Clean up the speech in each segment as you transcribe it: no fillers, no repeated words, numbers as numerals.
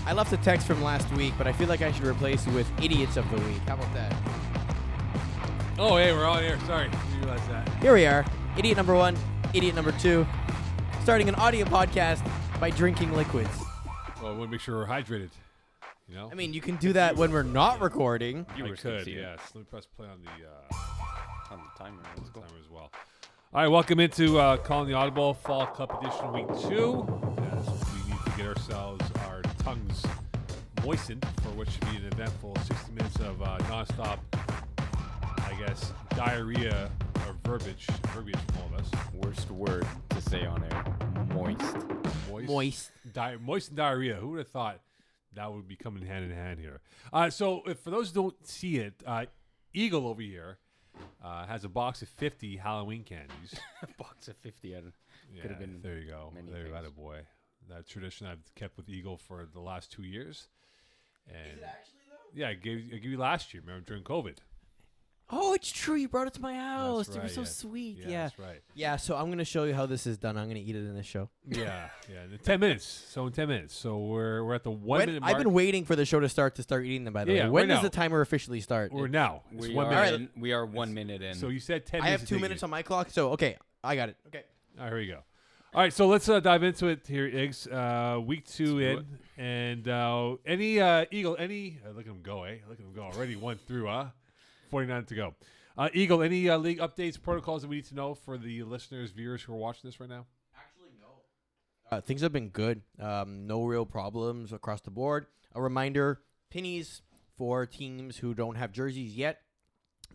I left a text from last week, but I feel like I should replace it with Idiots of the Week. How about that? Oh, hey, we're on here. Sorry, didn't realize that. Here we are. Idiot number 1, idiot number 2. Starting an audio podcast by drinking liquids. Well, we want to make sure we're hydrated. You know? I mean, you can do that when we're not recording. I could, yes. Let me press play on the timer. Let's go. Timer as well. All right, welcome into Calling the Audible Fall Cup Edition Week 2. As we need to get ourselves our tongues moistened for what should be an eventful 60 minutes of nonstop, I guess, diarrhea or verbiage from all of us. Worst word to say on air. Moist. Moist. Moist and diarrhea. Who would have thought that would be coming hand in hand here? So if for those who don't see it, Eagle over here has a box of 50 Halloween candies. A box of 50. Could have been. There you go. There you got it, boy. That tradition I've kept with Eagle for the last 2 years. And Is it actually though? Yeah, I gave you last year. Remember during COVID? Oh, it's true. You brought it to my house. That's It was so right, sweet. Yeah, that's right. Yeah, so I'm going to show you how this is done. I'm going to eat it in this show. Yeah. In 10 minutes. So in 10 minutes. So we're at the 1 minute mark. I've been waiting for the show to start eating them, by the way. When does the timer officially start? We're now. It's we 1 are minute. we are 1 minute in. So you said 10 I minutes. have 2 minutes on my clock, so okay, I got it. Okay. All right, here we go. All right, so let's dive into it here, Iggs. Week 2 in. And any Eagle, look at him go, eh? Look at him go. Already 1 through, 49 to go. Eagle, any league updates, protocols that we need to know for the listeners, viewers who are watching this right now? Actually, no. Things have been good. No real problems across the board. A reminder, pennies for teams who don't have jerseys yet.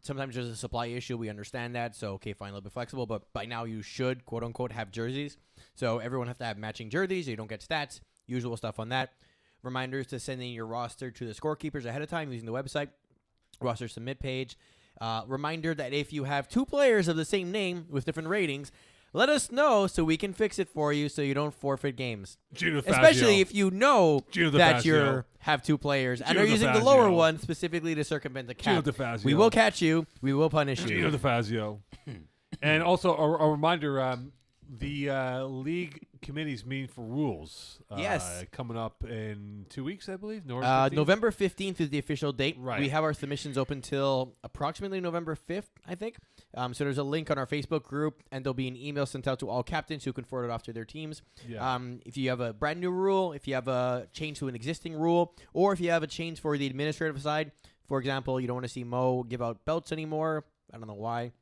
Sometimes there's a supply issue. We understand that. So, okay, fine, a little bit flexible. But by now you should, quote unquote, have jerseys. So everyone has to have matching jerseys. So you don't get stats. Usual stuff on that. Reminders to send in your roster to the scorekeepers ahead of time using the website. Roster submit page. Reminder that if you have 2 players of the same name with different ratings, let us know so we can fix it for you so you don't forfeit games. Especially if you know that you have 2 players and are using the lower one specifically to circumvent the cap. We will catch you. We will punish you. Gino DeFazio. And also a reminder, the league committee's meeting for rules. Yes. Coming up in 2 weeks, I believe. November 15th is the official date. Right. We have our submissions open till approximately November 5th, I think. So there's a link on our Facebook group, and there'll be an email sent out to all captains who can forward it off to their teams. Yeah. If you have a brand new rule, if you have a change to an existing rule, or if you have a change for the administrative side, for example, you don't want to see Mo give out belts anymore. I don't know why.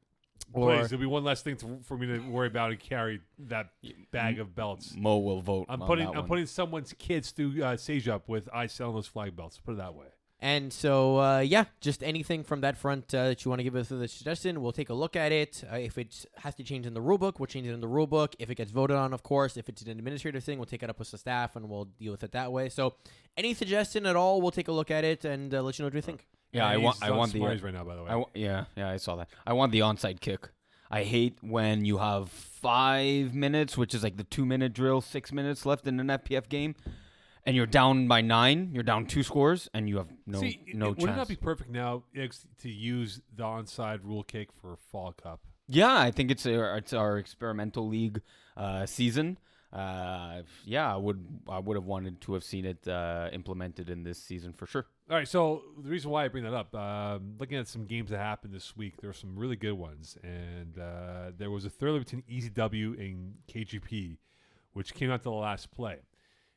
Please, there'll be one less thing for me to worry about and carry that bag of belts. Mo will vote. I'm putting someone's kids through Sage Up with I sell those flag belts. Put it that way. And so, just anything from that front that you want to give us a suggestion, we'll take a look at it. If it has to change in the rulebook, we'll change it in the rulebook. If it gets voted on, of course. If it's an administrative thing, we'll take it up with the staff and we'll deal with it that way. So, any suggestion at all, we'll take a look at it and let you know what we think. Yeah, I want the right now, by the way. I saw that. I want the onside kick. I hate when you have 5 minutes, which is like the 2-minute drill, 6 minutes left in an FPF game, and you're down by 9. You're down 2 scores, and you have no chance. Would it not be perfect now to use the onside rule kick for Fall Cup? Yeah, I think it's our experimental league season. I would have wanted to have seen it implemented in this season for sure. All right, so the reason why I bring that up, looking at some games that happened this week, there were some really good ones, and there was a thriller between ECW and KGP, which came out to the last play.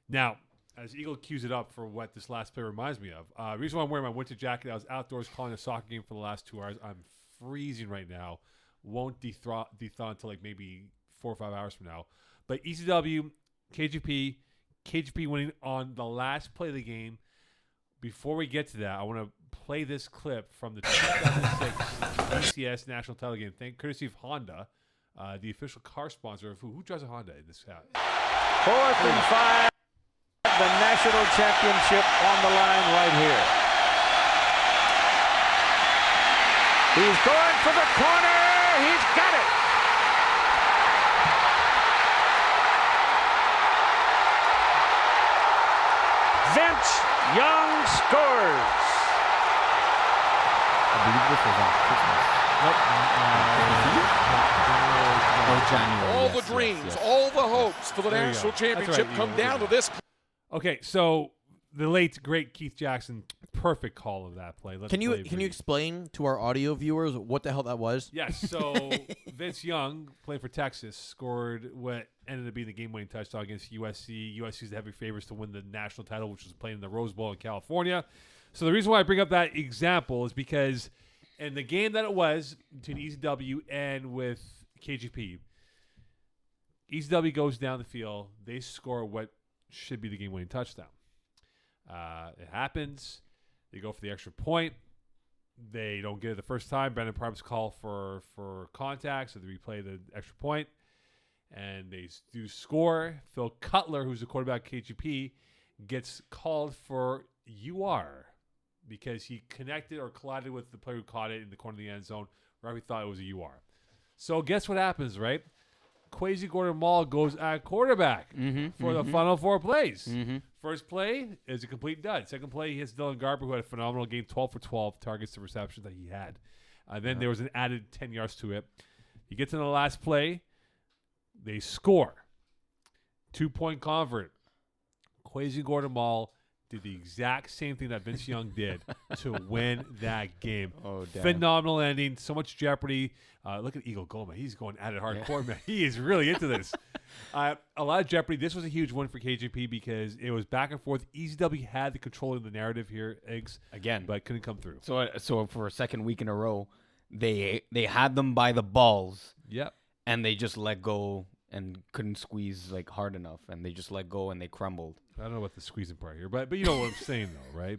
Now, as Eagle cues it up for what this last play reminds me of, the reason why I'm wearing my winter jacket, I was outdoors calling a soccer game for the last 2 hours. I'm freezing right now. Won't thaw until like maybe 4 or 5 hours from now. But ECW, KGP winning on the last play of the game. Before we get to that, I want to play this clip from the 2006 BCS national title game. Courtesy of Honda, the official car sponsor of who drives a Honda in this house. 4th and 5, the national championship on the line right here. He's going for the corner. He's got it. Vince Young scores. I believe this was on Christmas. January. All the dreams, all the hopes for the national championship come down to this. Okay, so the late great Keith Jackson, perfect call of that play. Can you explain to our audio viewers what the hell that was? Yes. So Vince Young, playing for Texas, scored what ended up being the game-winning touchdown against USC. USC's the heavy favorites to win the national title, which was played in the Rose Bowl in California. So the reason why I bring up that example is because in the game that it was between ECW and with KGP, ECW goes down the field. They score what should be the game-winning touchdown. It happens. They go for the extra point. They don't get it the first time. Brandon Parham's call for contact, so they replay the extra point, and they do score. Phil Cutler, who's the quarterback at KGP, gets called for UR because he connected or collided with the player who caught it in the corner of the end zone. Right, we thought it was a UR. So guess what happens, right? Kwesi Gordon-Mall goes at quarterback for the final 4 plays. First play is a complete dud. Second play, he hits Dylan Garber, who had a phenomenal game, 12 for 12 targets to receptions that he had. Then there was an added 10 yards to it. He gets in the last play. They score. 2-point convert. Kwesi Gordon-Mall did the exact same thing that Vince Young did to win that game. Oh, damn. Phenomenal ending. So much jeopardy. Look at Eagle Goma. He's going at it hardcore, man. He is really into this. A lot of jeopardy. This was a huge win for KGP because it was back and forth. ECW had the control of the narrative here, Eggs. Again. But couldn't come through. So for a second week in a row, they had them by the balls. Yep. And they just let go and couldn't squeeze like hard enough, and they just let go and they crumbled. I don't know about the squeezing part here, but you know what I'm saying though, right?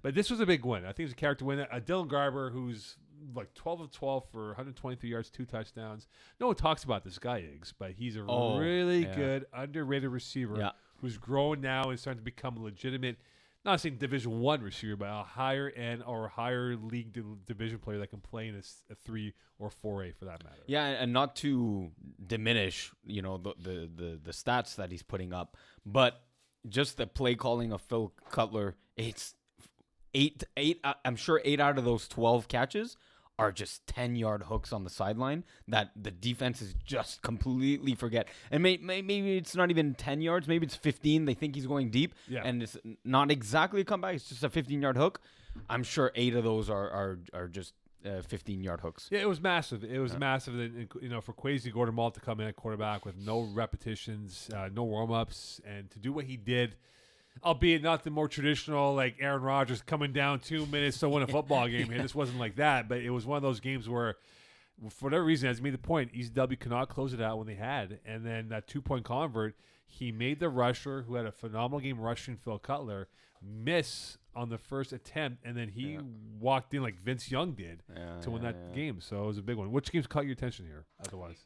But this was a big win. I think it's a character win. Dylan Garber, who's like 12 of 12 for 123 yards, 2 touchdowns. No one talks about this guy, Iggs, but he's a really good underrated receiver who's growing now and starting to become a legitimate, not saying Division I receiver, but a higher end or higher league division player that can play in a 3 or 4A for that matter. Yeah, and not to diminish, the stats that he's putting up, but just the play calling of Phil Cutler, it's eight. I'm sure 8 out of those 12 catches are just 10-yard hooks on the sideline that the defense is just completely forget. And maybe it's not even 10 yards. Maybe it's 15. They think he's going deep, and it's not exactly a comeback. It's just a 15-yard hook. I'm sure 8 of those are just 15-yard hooks. Yeah, it was massive. It was massive. For Kwesi Gordon-Mall to come in at quarterback with no repetitions, no warm-ups, and to do what he did, albeit not the more traditional, like Aaron Rodgers coming down 2 minutes to win a football game here. This wasn't like that, but it was one of those games where, for whatever reason, as he made the point, ECW could not close it out when they had. And then that 2-point convert, he made the rusher, who had a phenomenal game rushing Phil Cutler, miss on the first attempt, and then he walked in like Vince Young did to win that game. So it was a big one. Which games caught your attention here, otherwise?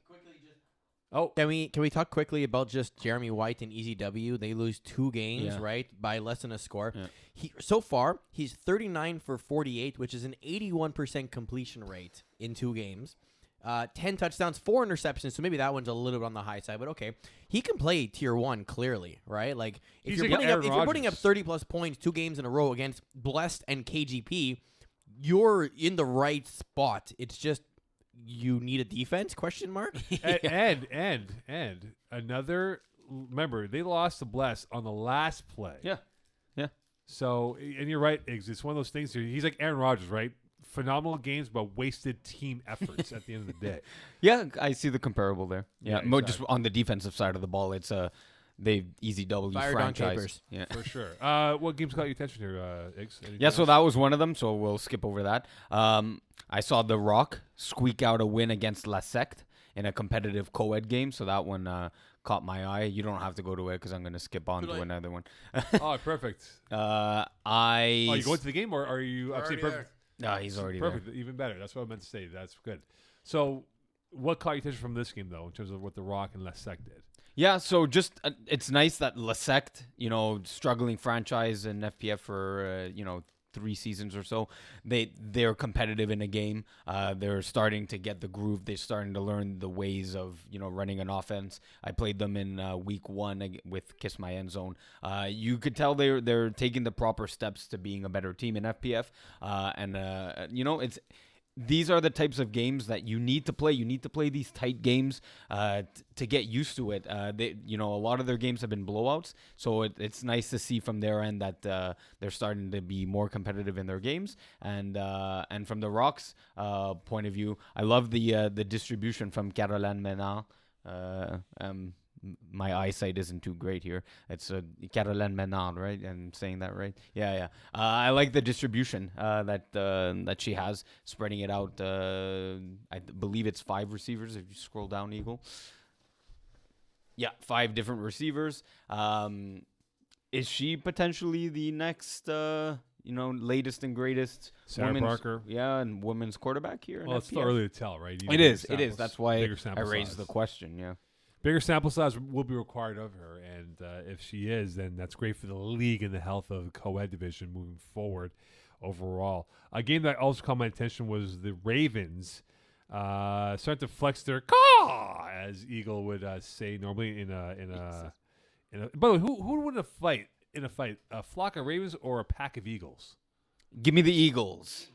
Can we talk quickly about just Jeremy White and ECW? They lose 2 games, right, by less than a score. Yeah. So far, he's 39 for 48, which is an 81% completion rate in 2 games. 10 touchdowns, 4 interceptions, so maybe that one's a little bit on the high side, but okay. He can play tier 1 clearly, right? Like if you're putting up 30-plus points 2 games in a row against Blessed and KGP, you're in the right spot. It's just you need a defense? ? And another. Remember, they lost to Bless on the last play. Yeah. So, and you're right, Iggs. It's one of those things. He's like Aaron Rodgers, right? Phenomenal games, but wasted team efforts at the end of the day. Yeah, I see the comparable there. Yeah, exactly. Just on the defensive side of the ball, it's they ECW franchise. Yeah, for sure. What games caught your attention here, Iggs? Yeah, so that was one of them. So we'll skip over that. I saw The Rock squeak out a win against La Secte in a competitive co-ed game. So that one caught my eye. You don't have to go to it because I'm going to skip on to another one. Oh, perfect. You going to the game or are you absolutely perfect? No, he's already perfect. there. Even better. That's what I meant to say. That's good. So, what caught your attention from this game, though, in terms of what The Rock and La Secte did? Yeah, so just it's nice that La Secte, struggling franchise in FPF for 3 seasons or so, they're competitive in a game. They're starting to get the groove. They're starting to learn the ways of running an offense. I played them in week 1 with Kiss My End Zone. You could tell they're taking the proper steps to being a better team in FPF. these are the types of games that you need to play. You need to play these tight games to get used to it. A lot of their games have been blowouts, so it's nice to see from their end that they're starting to be more competitive in their games. And from the Rocks' point of view, I love the distribution from Caroline Menard. My eyesight isn't too great here. It's Caroline Menard, right? I'm saying that right? Yeah. I like the distribution that she has, spreading it out. I believe it's 5 receivers if you scroll down, Eagle. Yeah, 5 different receivers. Is she potentially the next, latest and greatest Sarah Parker? Yeah, and women's quarterback here? Well, it's still early to tell, right? It is. That's why I raised size. the question, yeah. Bigger sample size will be required of her, and if she is, then that's great for the league and the health of the co-ed division moving forward overall. A game that also caught my attention was the Ravens starting to flex their caw, as Eagle would say normally in a. By the way, who would win a fight? A flock of Ravens or a pack of Eagles? Give me the Eagles.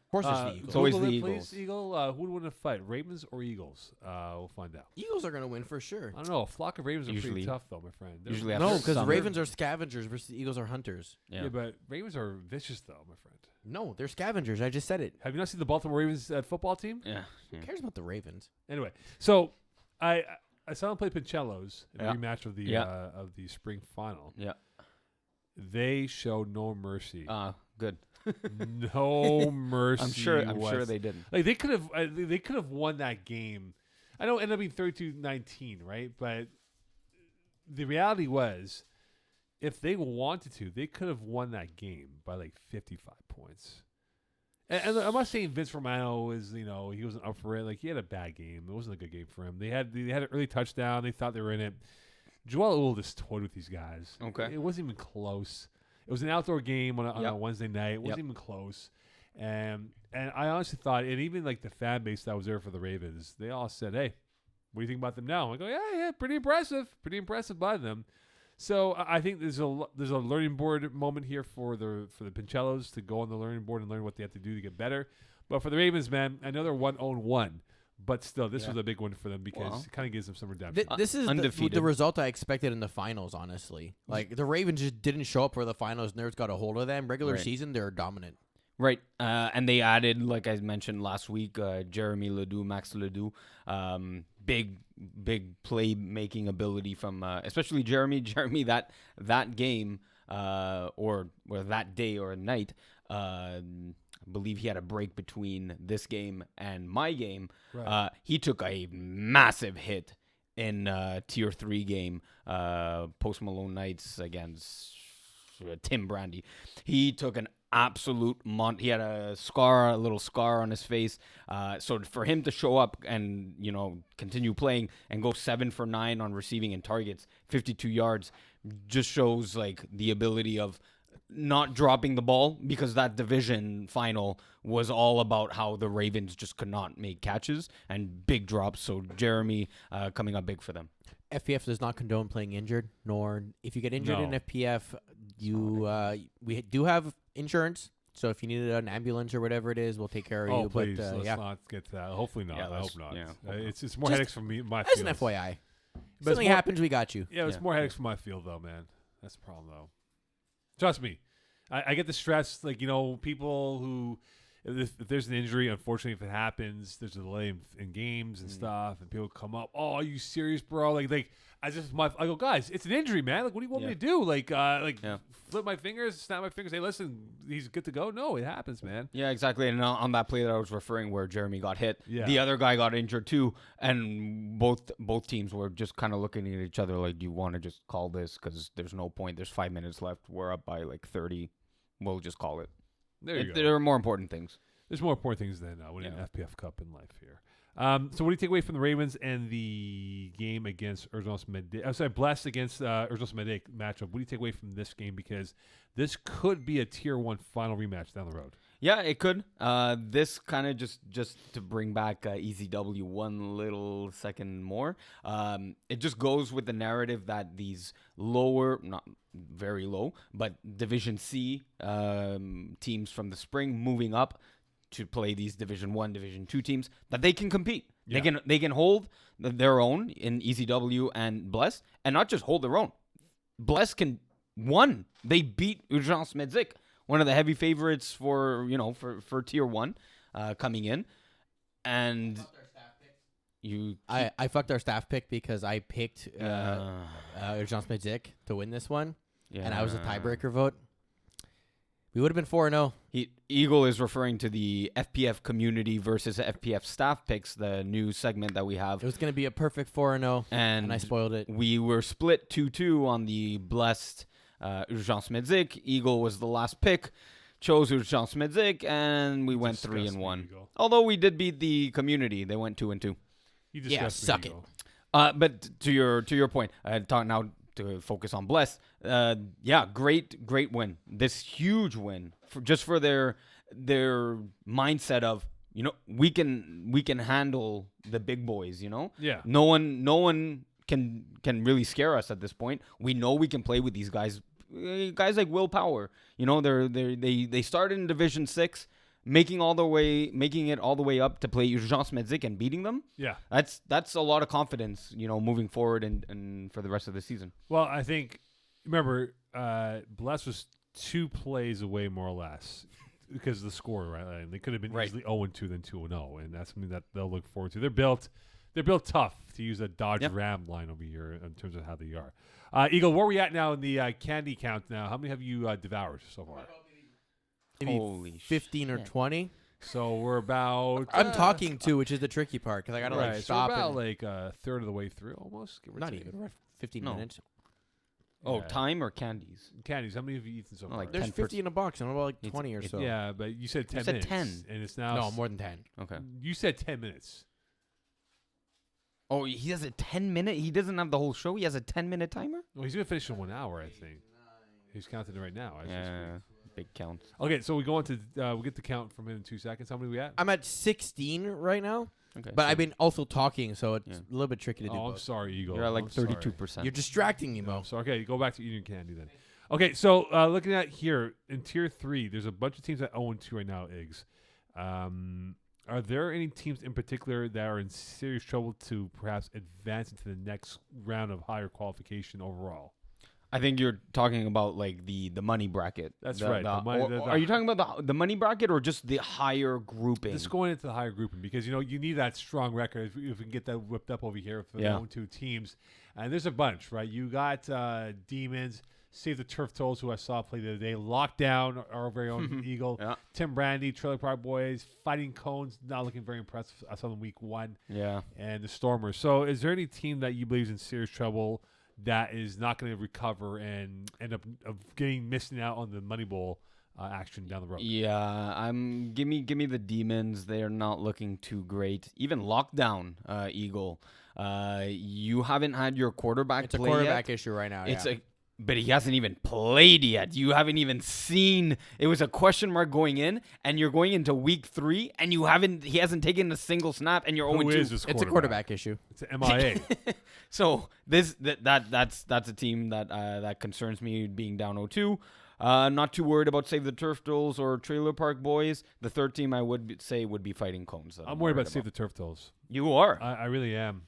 Of course, it's the Eagles. It's always Google the it, please, Eagles. Eagle. Who would win a fight, Ravens or Eagles? We'll find out. Eagles are going to win for sure. I don't know. A flock of Ravens are Usually- pretty tough, though, my friend. They're- usually No, after because summer. Ravens are scavengers versus the Eagles are hunters. yeah, but Ravens are vicious, though, my friend. No, they're scavengers. I just said it. Have you not seen the Baltimore Ravens football team? Yeah. Who cares about the Ravens? Anyway, so I saw them play Pincellos in Yeah. a rematch of the Yeah. spring final. Yeah. They showed no mercy. Good. No mercy. I'm sure they didn't. Like they could have won that game. I know it ended up being 32-19, right? But the reality was, if they wanted to, they could have won that game by like 55 points. And I'm not saying Vince Romano is, he wasn't up for it. Like, he had a bad game. It wasn't a good game for him. They had an early touchdown. They thought they were in it. Joel Uhl just toyed with these guys. Okay. It wasn't even close. It was an outdoor game on a Wednesday night. It wasn't even close. And I honestly thought, and even like the fan base that was there for the Ravens, they all said, "Hey, what do you think about them now?" I go, "Yeah, pretty impressive by them." So I think there's a learning board moment here for the Pincellos to go on the learning board and learn what they have to do to get better. But for the Ravens, man, I know they're 1-0-1, but still, this was a big one for them because it kind of gives them some redemption. This is Undefeated. the result I expected in the finals, honestly. Like, the Ravens just didn't show up for the finals. Nerds got a hold of them. Regular Right. season, they're dominant. Right. And they added, like I mentioned last week, Jeremy Ledoux, Max Ledoux. Big play-making ability from especially Jeremy. Jeremy, that game or that day or night, I believe he had a break between this game and my game. Right. He took a massive hit in Tier 3 game, Post Malone nights against Tim Brandy. He took an absolute he had a little scar on his face. So for him to show up and, continue playing and go 7 for 9 on receiving and targets, 52 yards, just shows like the ability of not dropping the ball, because that division final was all about how the Ravens just could not make catches and big drops. So Jeremy coming up big for them. FPF does not condone playing injured, nor if you get injured in No. FPF, we do have insurance. So if you needed an ambulance or whatever it is, we'll take care of Oh, you. please, But let's not get to that. Hopefully not. Yeah, I hope not. yeah, It's more Just headaches for me. My as an fields. FYI, But it's something more- happens, we got you. Yeah, it's more headaches for my field, though, man. That's the problem, though. Trust me. I get the stress, like, people who, if there's an injury, unfortunately, if it happens, there's a delay in games and stuff, and people come up, "Oh, are you serious, bro?" Like I go, "Guys, it's an injury, man. Like, what do you want me to do? Like, flip my fingers, snap my fingers, say, listen, he's good to go?" No, it happens, man. Yeah, exactly. And on that play that I was referring where Jeremy got hit, Yeah. the other guy got injured too. And both teams were just kind of looking at each other like, do you want to just call this? Because there's no point. There's 5 minutes left. We're up by like 30. We'll just call it. There you go. There are more important things. There's more important things than winning Yeah. an FPF Cup in life here. So what do you take away from the Ravens and the game against Urgence Medic? I'm sorry, Blessed against Urgence Medic matchup. What do you take away from this game? Because this could be a Tier 1 final rematch down the road. Yeah, it could. This kind of just to bring back EZW one little second more. It just goes with the narrative that these lower, not very low, but Division C teams from the spring moving up to play these Division 1, Division 2 teams that they can compete. Yeah. They can hold their own in ECW and Bless, and not just hold their own. Bless won. They beat Urgence Medzik, one of the heavy favorites for Tier 1 coming in. And I fucked our staff pick because I picked Urgence Medzik to win this one, and I was a tiebreaker vote. We would have been 4-0. Eagle is referring to the FPF community versus FPF staff picks, the new segment that we have. It was going to be a perfect 4-0, and I spoiled it. We were split 2-2 on the blessed Urgence Medzik. Eagle was the last pick. Chose Urgence Medzik, and we went 3-1. Although we did beat the community. They went 2-2. You suck it. But to your point, talk now to focus on Bless. Great win. This huge win for their mindset of we can handle the big boys. Yeah. No one can really scare us at this point. We know we can play with these guys. Guys like Willpower. They started in Division 6. Making it all the way up to play Urgence Medzik and beating them. Yeah, that's a lot of confidence, moving forward and for the rest of the season. Well, I think remember, Bless was 2 plays away more or less because of the score, right? Like, they could have been easily 0-2 than 2-0, and that's something that they'll look forward to. They're built tough, to use a Dodge Ram line over here in terms of how they are. Eagle, where are we at now in the candy count now? How many have you devoured so far? Maybe Holy 15 or 20. So we're about. I'm talking too, which is the tricky part because I gotta stop. So we're about and like a third of the way through, almost. not even. We're at 15 minutes. Oh, time or candies? Candies. How many have you eaten so far? Like There's 10%. 50 in a box. I'm about like 20 or so. Yeah, but you said 10 said minutes. 10. And it's now. No, more than 10. Okay. You said 10 minutes. Oh, he has a 10-minute. He doesn't have the whole show. He has a 10-minute timer. Well, he's gonna finish in 1 hour, I think. He's counting it right now. Big count. Okay, so we go on to we'll get the count from in 2 seconds. How many we at? I'm at 16 right now, Okay. but I've been also talking, so it's a little bit tricky to do Oh, I'm both. sorry, Eagle. You're at like I'm sorry. 32%. You're distracting me, Mo. So okay, go back to eating candy then. Okay, so looking at here in Tier 3, there's a bunch of teams that 0-2 right now. Iggs, are there any teams in particular that are in serious trouble to perhaps advance into the next round of higher qualification overall? I think you're talking about like the money bracket. That's right. Are you talking about the money bracket or just the higher grouping? Just going into the higher grouping because you need that strong record if we can get that whipped up over here for the 0-2 teams. And there's a bunch, right? You got Demons, Save the Turf Tolls, who I saw play the other day, Lockdown, our very own Eagle, Tim Brandy, Trailer Park Boys, Fighting Cones, not looking very impressive. I saw them week 1. Yeah. And the Stormers. So is there any team that you believe is in serious trouble that is not going to recover and end up missing out on the Money Bowl action down the road? Yeah, give me the Demons. They're not looking too great. Even Lockdown, Eagle. You haven't had your quarterback It's a play quarterback yet. issue right now. But he hasn't even played yet. You haven't even seen. It was a question mark going in, and you're going into week 3, and he hasn't taken a single snap, and you're 0-2. Who is this It's a quarterback issue. It's an MIA. So that's a team that concerns me being down 0-2. Not too worried about Save the Turf Tolls or Trailer Park Boys. The third team I would say would be Fighting Cones. I'm worried about Save the Turf Tolls. You are. I really am.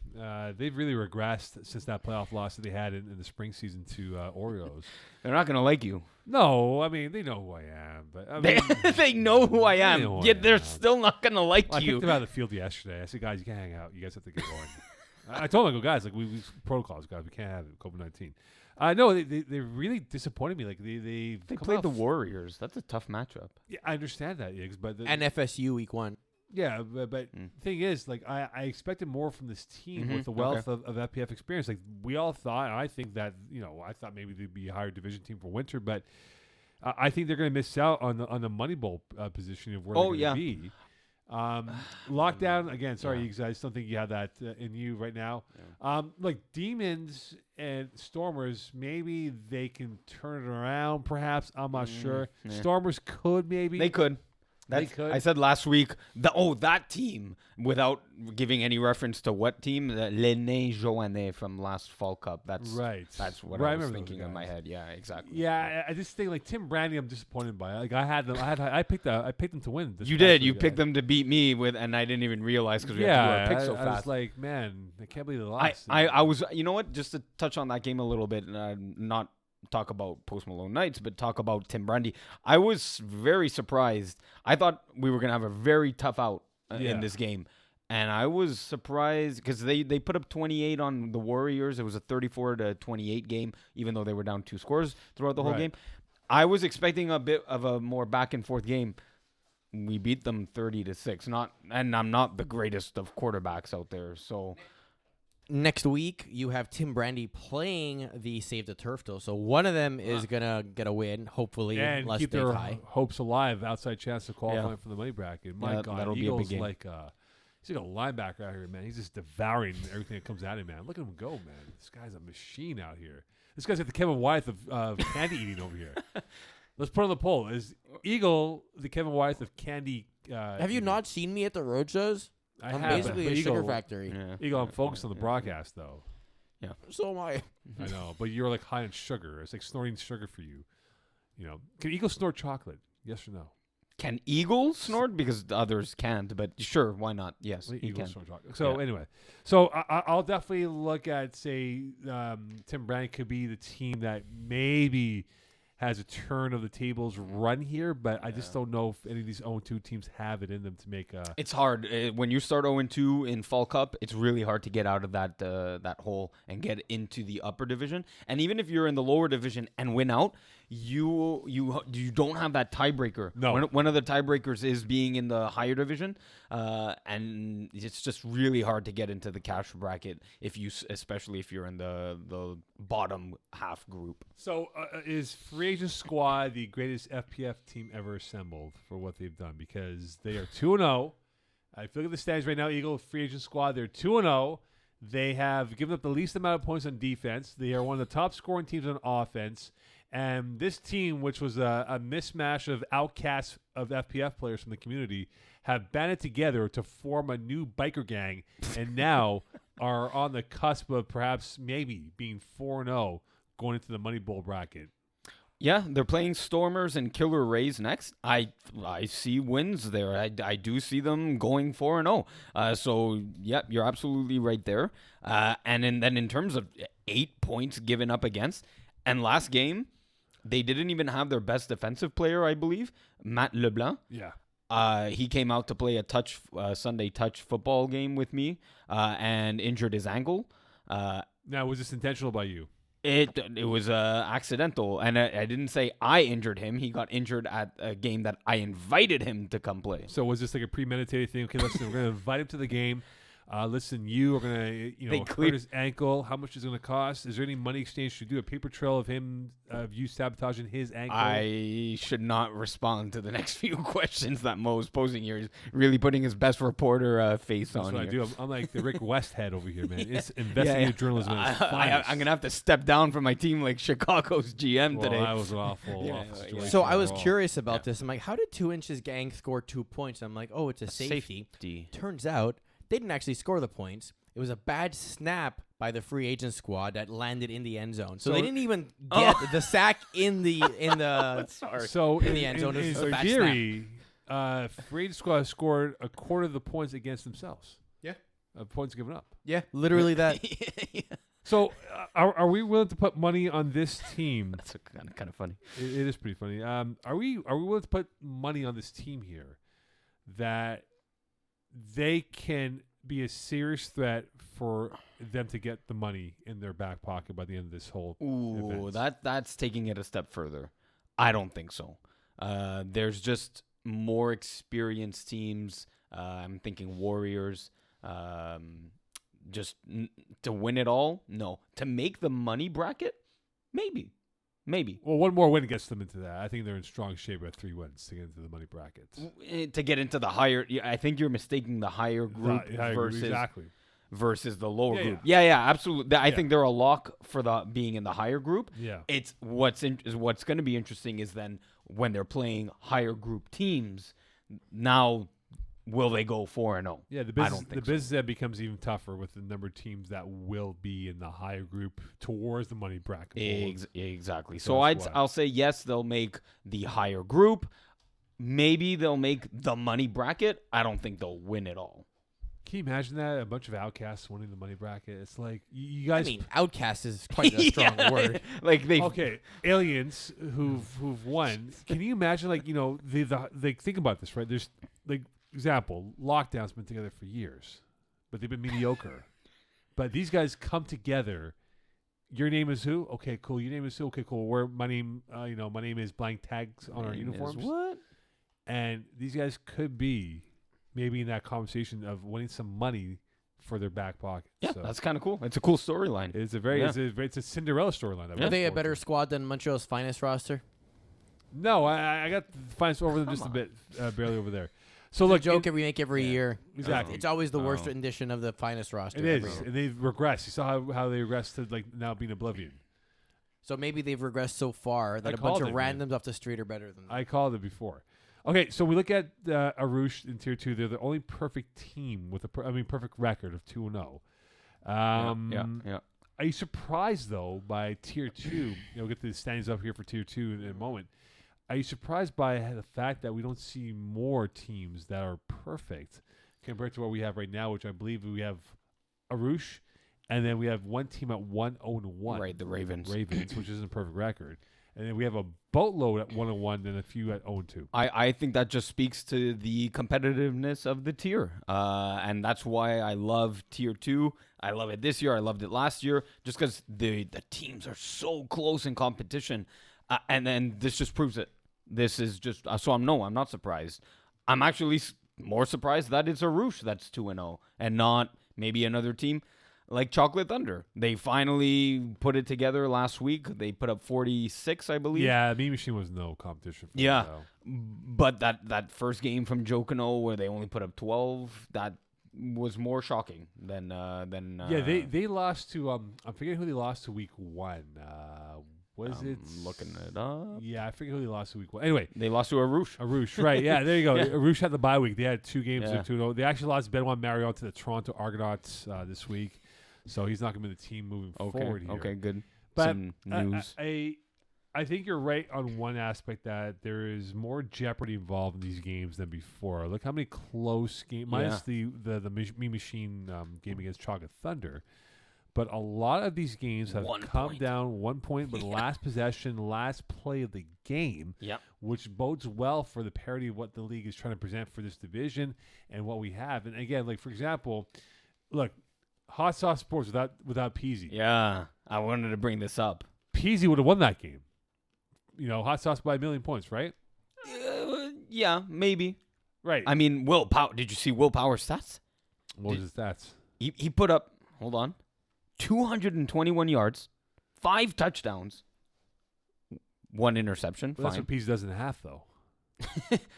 They've really regressed since that playoff loss that they had in the spring season to Oreos. They're not gonna like you. No, I mean they know who I am, but I mean, they know who I am. know who Yet I they're am. still not gonna like I you. picked them out of the field yesterday. I said, guys, you can't hang out. You guys have to get going. I told them, I go, guys, like we protocols, guys, we can't have it. COVID-19. No, they really disappointed me. Like they played the Warriors. That's a tough matchup. Yeah, I understand that, Iggs, but And FSU week 1. yeah, but the thing is, like I expected more from this team with the wealth of FPF experience. Like we all thought, and I think that I thought maybe they'd be a higher division team for winter, but I think they're going to miss out on the Money Bowl position of where they're going to be. Lockdown again. Sorry, you guys. Don't think you have that in you right now. Yeah. Like Demons and Stormers, maybe they can turn it around. Perhaps I'm not sure. Yeah. Stormers could maybe. They could. could. I said last week, that team, without giving any reference to what team, L'Aîné Joannais from last Fall Cup. That's right. That's what Right, I I was remember thinking those in my guys. head. Yeah, exactly. Yeah, I just think like Tim Brandy, I'm disappointed by. Like I had them. I picked them to win. You did. You picked them to beat me and I didn't even realize because we had to do our picks so I fast. was like, man, I can't believe they lost. I was, you know what? Just to touch on that game a little bit, not talk about Post Malone Knights, but talk about Tim Brandy. I was very surprised. I thought we were gonna have a very tough out in this game, and I was surprised because they put up 28 on the Warriors. It was a 34-28 game, even though they were down 2 scores throughout the whole game. I was expecting a bit of a more back and forth game. We beat them 30-6. And I'm not the greatest of quarterbacks out there, so. Next week, you have Tim Brandy playing the Save the Turf, though. So one of them is going to get a win, hopefully, and unless keep they their tie. hopes alive. Outside chance of qualifying for the money bracket. My God, that'll be a big Eagles game. he's like a linebacker out here, man. He's just devouring everything that comes at him, man. Look at him go, man. This guy's a machine out here. This guy's got the Kevin Wyeth of candy eating over here. Let's put on the poll. Is Eagle the Kevin Wyeth of candy? Have you not seen me at the road shows? I'm have, basically but a sugar Eagle, factory. Yeah. Eagle, I'm focused on the broadcast, though. So am I. I know, but you're like high on sugar. It's like snorting sugar for you. You know, can Eagle snort chocolate? Yes or no? Can Eagle snort? Because the others can't, but sure, why not? Yes, he Eagle can. snort chocolate. So anyway, I'll definitely look at Tim Brand could be the team that maybe has a turn of the tables run here, but I just don't know if any of these 0-2 teams have it in them to make a. It's hard when you start 0-2 in Fall Cup. It's really hard to get out of that hole and get into the upper division. And even if you're in the lower division and win out, you don't have that tiebreaker. No. One of the tiebreakers is being in the higher division, and it's just really hard to get into the cash bracket especially if you're in the bottom half group. So is Free Agent Squad the greatest FPF team ever assembled for what they've done? Because they are 2-0. If you look at the standings right now, Eagle Free Agent Squad, they're 2-0. They have given up the least amount of points on defense. They are one of the top scoring teams on offense. And this team, which was a mismatch of outcasts of FPF players from the community, have banded together to form a new biker gang, and now are on the cusp of perhaps maybe being 4-0 going into the Money Bowl bracket. Yeah, they're playing Stormers and Killer Rays next. I see wins there. I do see them going 4-0. So, yeah, you're absolutely right there. And then in terms of 8 points given up against, and last game, they didn't even have their best defensive player, I believe, Matt Leblanc. Yeah. He came out to play a Sunday touch football game with me and injured his ankle. Now, was this intentional by you? It was accidental, and I didn't say I injured him. He got injured at a game that I invited him to come play. So was this like a premeditated thing? Okay, listen, we're going to invite him to the game. Listen, you are going to, hurt his ankle. How much is it going to cost? Is there any money exchange? Should we do a paper trail of him, of you sabotaging his ankle? I should not respond to the next few questions that Mo is posing here. He's really putting his best reporter face That's on what here. I do. I'm like the Rick Westhead over here, man. It's investigative journalism at its finest. I'm going to have to step down from my team like Chicago's GM Well, today. that was an awful situation. So I was overall. curious about this. I'm like, how did 2 Inches Gang score 2 points? I'm like, oh, it's a safety. Turns out they didn't actually score the points. It was a bad snap by the free agent squad that landed in the end zone. So they didn't even get the sack in the Sorry. So in the end zone. It was in just a bad theory, free agent squad scored a quarter of the points against themselves. Yeah. Points given up. Yeah, literally that. So are we willing to put money on this team? That's kind of funny. It is pretty funny. Are we willing to put money on this team here that they can be a serious threat for them to get the money in their back pocket by the end of this whole Ooh, event? that's taking it a step further. I don't think so. There's just more experienced teams. I'm thinking Warriors. To win it all, no. To make the money bracket, maybe. Well, one more win gets them into that. I think they're in strong shape at 3 wins to get into the money brackets. To get into the higher, I think you're mistaking the higher group versus the lower group. Yeah, absolutely. I think they're a lock for the being in the higher group. Yeah. It's what's going to be interesting is then when they're playing higher group teams, Now, will they go 4-0? Yeah, the I business, don't think the so. business end becomes even tougher with the number of teams that will be in the higher group towards the money bracket. Exactly. So So that's why. I'll say yes, they'll make the higher group. Maybe they'll make the money bracket. I don't think they'll win it all. Can you imagine that? A bunch of outcasts winning the money bracket. It's like you I guys. mean, outcast is quite a strong word. Like they Okay, aliens who've won. Can you imagine? Like they think about this, right? There's like example, Lockdown's been together for years, but they've been mediocre. But these guys come together. Your name is who? Okay, cool. Your name is who? Okay, cool. My name is blank tags on our uniforms. What? And these guys could be maybe in that conversation of winning some money for their back pocket. Yeah, So that's kind of cool. It's a cool storyline. it's a very Yeah. it's a Cinderella storyline. Are they a better squad than Montreal's finest roster? No, I got the finest over them just a bit, barely over there. So It's look, a joke we make every year. exactly. It's always the worst Oh. rendition of the finest roster. It every is, year. and they've regressed. You saw how they regressed to like now being Oblivion. So maybe they've regressed so far that a bunch called of it, man. randoms off the street are better than them. I called it before. Okay, so we look at Arouch in Tier 2. They're the only perfect team with perfect record of 2-0. Yeah. Are you surprised though by Tier 2? We'll get the standings up here for Tier 2 in a moment. Are you surprised by the fact that we don't see more teams that are perfect compared to what we have right now, which I believe we have Arouch, and then we have one team at 1-0-1. Right, the Ravens. Which isn't a perfect record. And then we have a boatload at 1-1 and a few at 0-2. I think that just speaks to the competitiveness of the tier. And that's why I love Tier 2. I love it this year. I loved it last year just because the teams are so close in competition. And then this just proves it. This is just so I'm not surprised. I'm actually more surprised that it's Arouch that's 2-0 and not maybe another team like Chocolate Thunder. They finally put it together last week. They put up 46, I believe. Yeah, Mean Machine was no competition for Yeah. them, though. But that first game from Jokino where they only put up 12, that was more shocking than Yeah, they lost to I'm forgetting who they lost to week 1. Was it looking it up? Yeah, I forget who they lost to week 1. Anyway, They lost to Arouch. Arouch, right? Yeah, there you go. Yeah. Arouch had the bye week. They had 2 games Yeah. of 2-0. They actually lost Benoit Marion to the Toronto Argonauts this week, so he's not going to be the team moving forward here. Okay, good. But Some news. I think you're right on one aspect that there is more jeopardy involved in these games than before. Look how many close games, minus the Mean Machine game against Chocolate Thunder. But a lot of these games have 1 come point. down 1 point, but last possession, last play of the game, Yep. which bodes well for the parity of what the league is trying to present for this division and what we have. And again, like for example, look, Hot Sauce Sports without Peasy. Yeah, I wanted to bring this up. Peasy would have won that game. Hot Sauce by 1,000,000 points, right? Yeah, maybe. Right. I mean, Will Power. Did you see Will Power's stats? What was his stats? He put up, hold on, 221 yards, 5 touchdowns, 1 interception. Well, that's Fine. what Peasy doesn't have, though.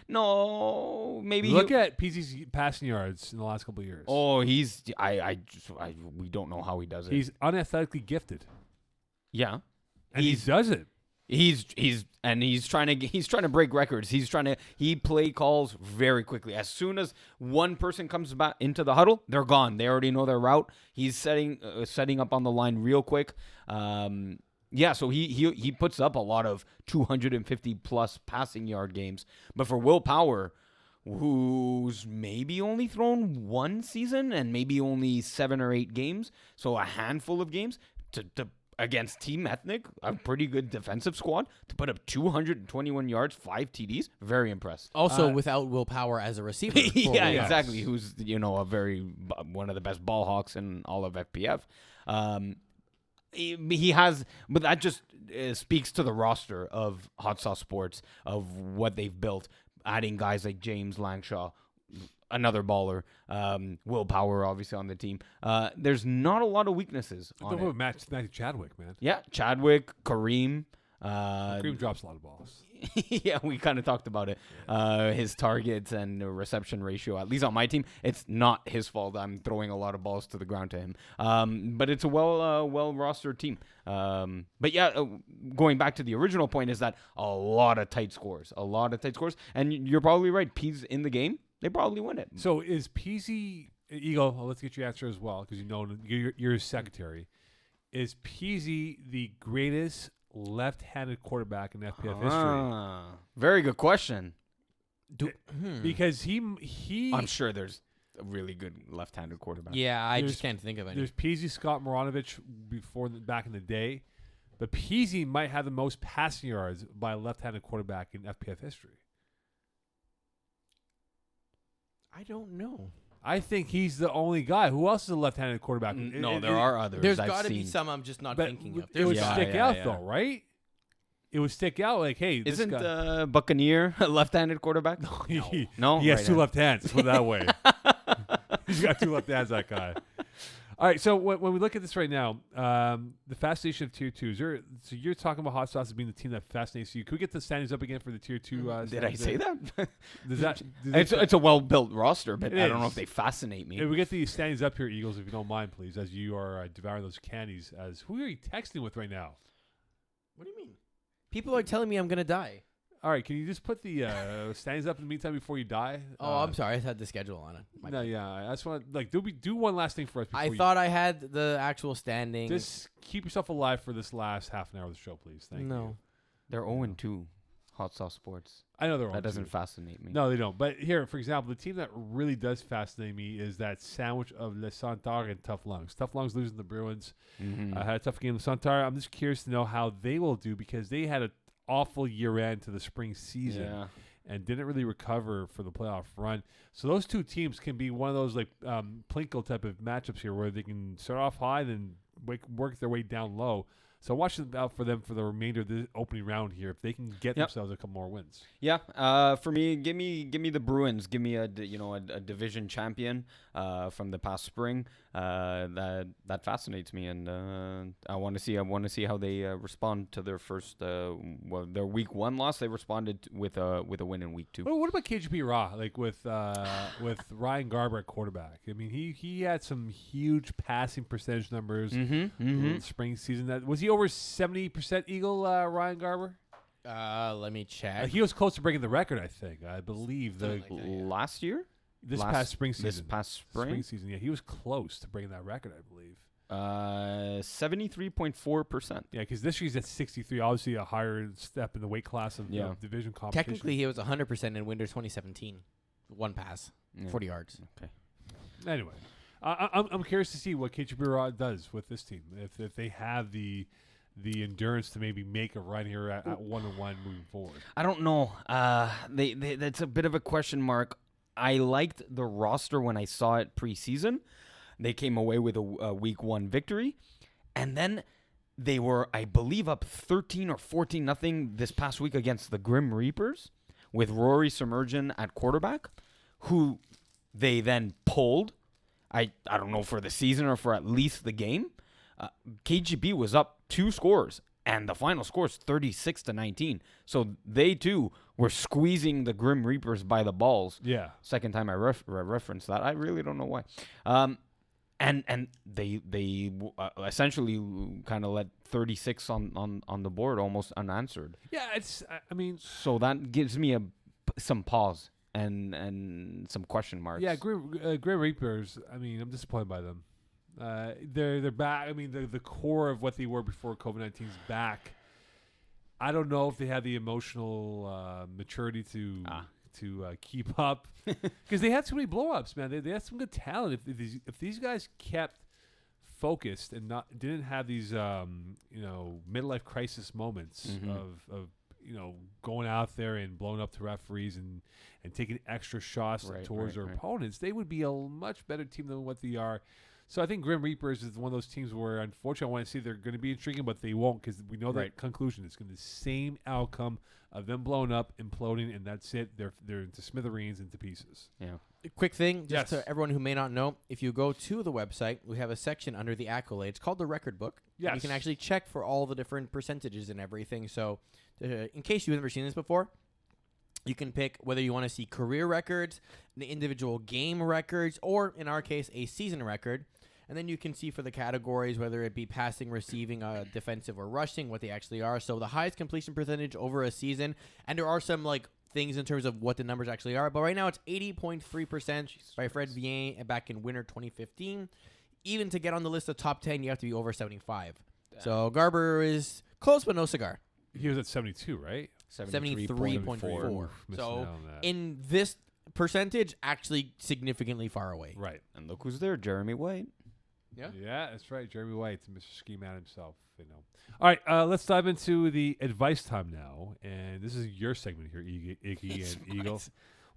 No, maybe. Look at Peasy's passing yards in the last couple of years. Oh, we don't know how he does it. He's unathletically gifted, Yeah. and he does it. He's trying to break records. He play calls very quickly. As soon as one person comes back into the huddle, they're gone. They already know their route. He's setting up on the line real quick. So he puts up a lot of 250 plus passing yard games. But for Will Power, who's maybe only thrown 1 season and maybe only 7 or 8 games, so a handful of games to against Team Ethnic, a pretty good defensive squad, to put up 221 yards, 5 TDs. Very impressed. Also, without willpower as a receiver. Yeah, Yes. exactly. Who's one of the best ball hawks in all of FPF. He has, but that just speaks to the roster of Hot Sauce Sports, of what they've built, adding guys like James Langshaw, another baller, Will Power obviously on the team. There's not a lot of weaknesses on Don't it. put Matthew Chadwick, man. Yeah, Chadwick, Kareem, Green drops a lot of balls. Yeah, we kind of talked about it. His targets and the reception ratio, at least on my team, it's not his fault. I'm throwing a lot of balls to the ground to him. But it's a well rostered team. But yeah, going back to the original point is that a lot of tight scores. And you're probably right. P's in the game. They probably win it. So is Peasy, Eagle, let's get your answer as well, because you're his secretary. Is Peasy the greatest left-handed quarterback in FPF history? Very good question. Because he I'm sure there's a really good left-handed quarterback. Yeah, I just can't think of any. There's Peasy, Scott Maranovich back in the day, but Peasy might have the most passing yards by a left-handed quarterback in FPF history. I don't know. I think he's the only guy. Who else is a left-handed quarterback? No, there are others. There's got to be some I'm just not thinking of. It would There's stick out, though, right? It would stick out like, hey, this Isn't guy. Buccaneer a left-handed quarterback? No. He has Right two hand. left hands. Put it that way. He's got two left hands, that guy. All right, so when we look at this right now, the fascination of Tier 2, so you're talking about Hot Sauce as being the team that fascinates you. Could we get the standings up again for the Tier 2? Did I say that? Does It's a well-built roster, but It I don't know is. if they fascinate me. If we get the standings up here, Eagles, if you don't mind, please, as you are devouring those candies. Who are you texting with right now? What do you mean? People are telling me I'm gonna die. All right, can you just put the standings up in the meantime before you die? Oh, I'm sorry. I had the schedule on it. No, yeah, I just want do one last thing for us. I thought I had the actual standing. Just keep yourself alive for this last half an hour of the show, please. Thank you. No. They're 0-2, Hot Sauce Sports. I know they're That doesn't fascinate me. No, they don't. But here, for example, the team that really does fascinate me is that sandwich of Le Santar and Tough Lungs. Tough Lungs losing the Bruins. Mm-hmm. Had a tough game with Santar. I'm just curious to know how they will do because they had an awful year end to the spring season and didn't really recover for the playoff run. So those two teams can be one of those like Plinko type of matchups here where they can start off high and then work their way down low. So watch out for them for the remainder of the opening round here if they can get themselves a couple more wins. Yeah, for me, give me the Bruins. Give me a division champion from the past spring. That fascinates me, and I want to see how they respond to their first their week 1 loss. They responded with a win in week 2. What about KGP Raw? Like with Ryan Garber at quarterback. I mean, he had some huge passing percentage numbers in the spring season. That was he over 70% Eagle Ryan Garber? Let me check. He was close to breaking the record, I think. I believe Last year. Past spring season. This past spring season, yeah, he was close to breaking that record, I believe. 73.4%. Yeah, because this year's at 63, obviously a higher step in the weight class of the division competition. Technically, he was 100% in Winter 2017. One pass, 40 yards. Okay. Anyway, I'm curious to see what KGP does with this team. If they have the endurance to maybe make a run here at 1-1 moving forward. I don't know. That's a bit of a question mark. I liked the roster when I saw it preseason. They came away with a week 1 victory, and then they were, I believe, up 13 or 14-0 this past week against the Grim Reapers with Rory Submergent at quarterback, who they then pulled. I don't know for the season or for at least the game. KGB was up 2 scores, and the final score is 36-19. So they too were squeezing the Grim Reapers by the balls. Yeah. Second time I referenced that. I really don't know why. And they essentially kind of let 36 on the board almost unanswered. Yeah, So that gives me some pause and some question marks. Yeah, Grim Reapers. I mean, I'm disappointed by them. They're back. I mean, the core of what they were before COVID-19 is back. I don't know if they had the emotional maturity to keep up because they had so many blow-ups, man. They had some good talent. If these guys kept focused and didn't have these midlife crisis moments of going out there and blowing up to referees and taking extra shots towards their opponents, they would be a much better team than what they are. So I think Grim Reapers is one of those teams where, unfortunately, I want to see they're going to be intriguing, but they won't because we know that conclusion. It's going to be the same outcome of them blowing up, imploding, and that's it. They're into smithereens, into pieces. Yeah. Quick thing, just Yes. to everyone who may not know, if you go to the website, we have a section under the accolades called the record book. Yes. You can actually check for all the different percentages and everything. So in case you've never seen this before, you can pick whether you want to see career records, the individual game records, or in our case, a season record. And then you can see for the categories, whether it be passing, receiving, defensive, or rushing, what they actually are. So the highest completion percentage over a season. And there are some like things in terms of what the numbers actually are. But right now it's 80.3% by Fred Vien back in winter 2015. Even to get on the list of top 10, you have to be over 75. Damn. So Garber is close, but no cigar. He was at 72, right? 73.4. Missing So out on that. in this percentage, actually significantly far away. Right. And look who's there, Jeremy White. Yeah, that's right. Jeremy White, Mr. Ski Man himself. All right, let's dive into the advice time now. And this is your segment here, Iggy and Eagle.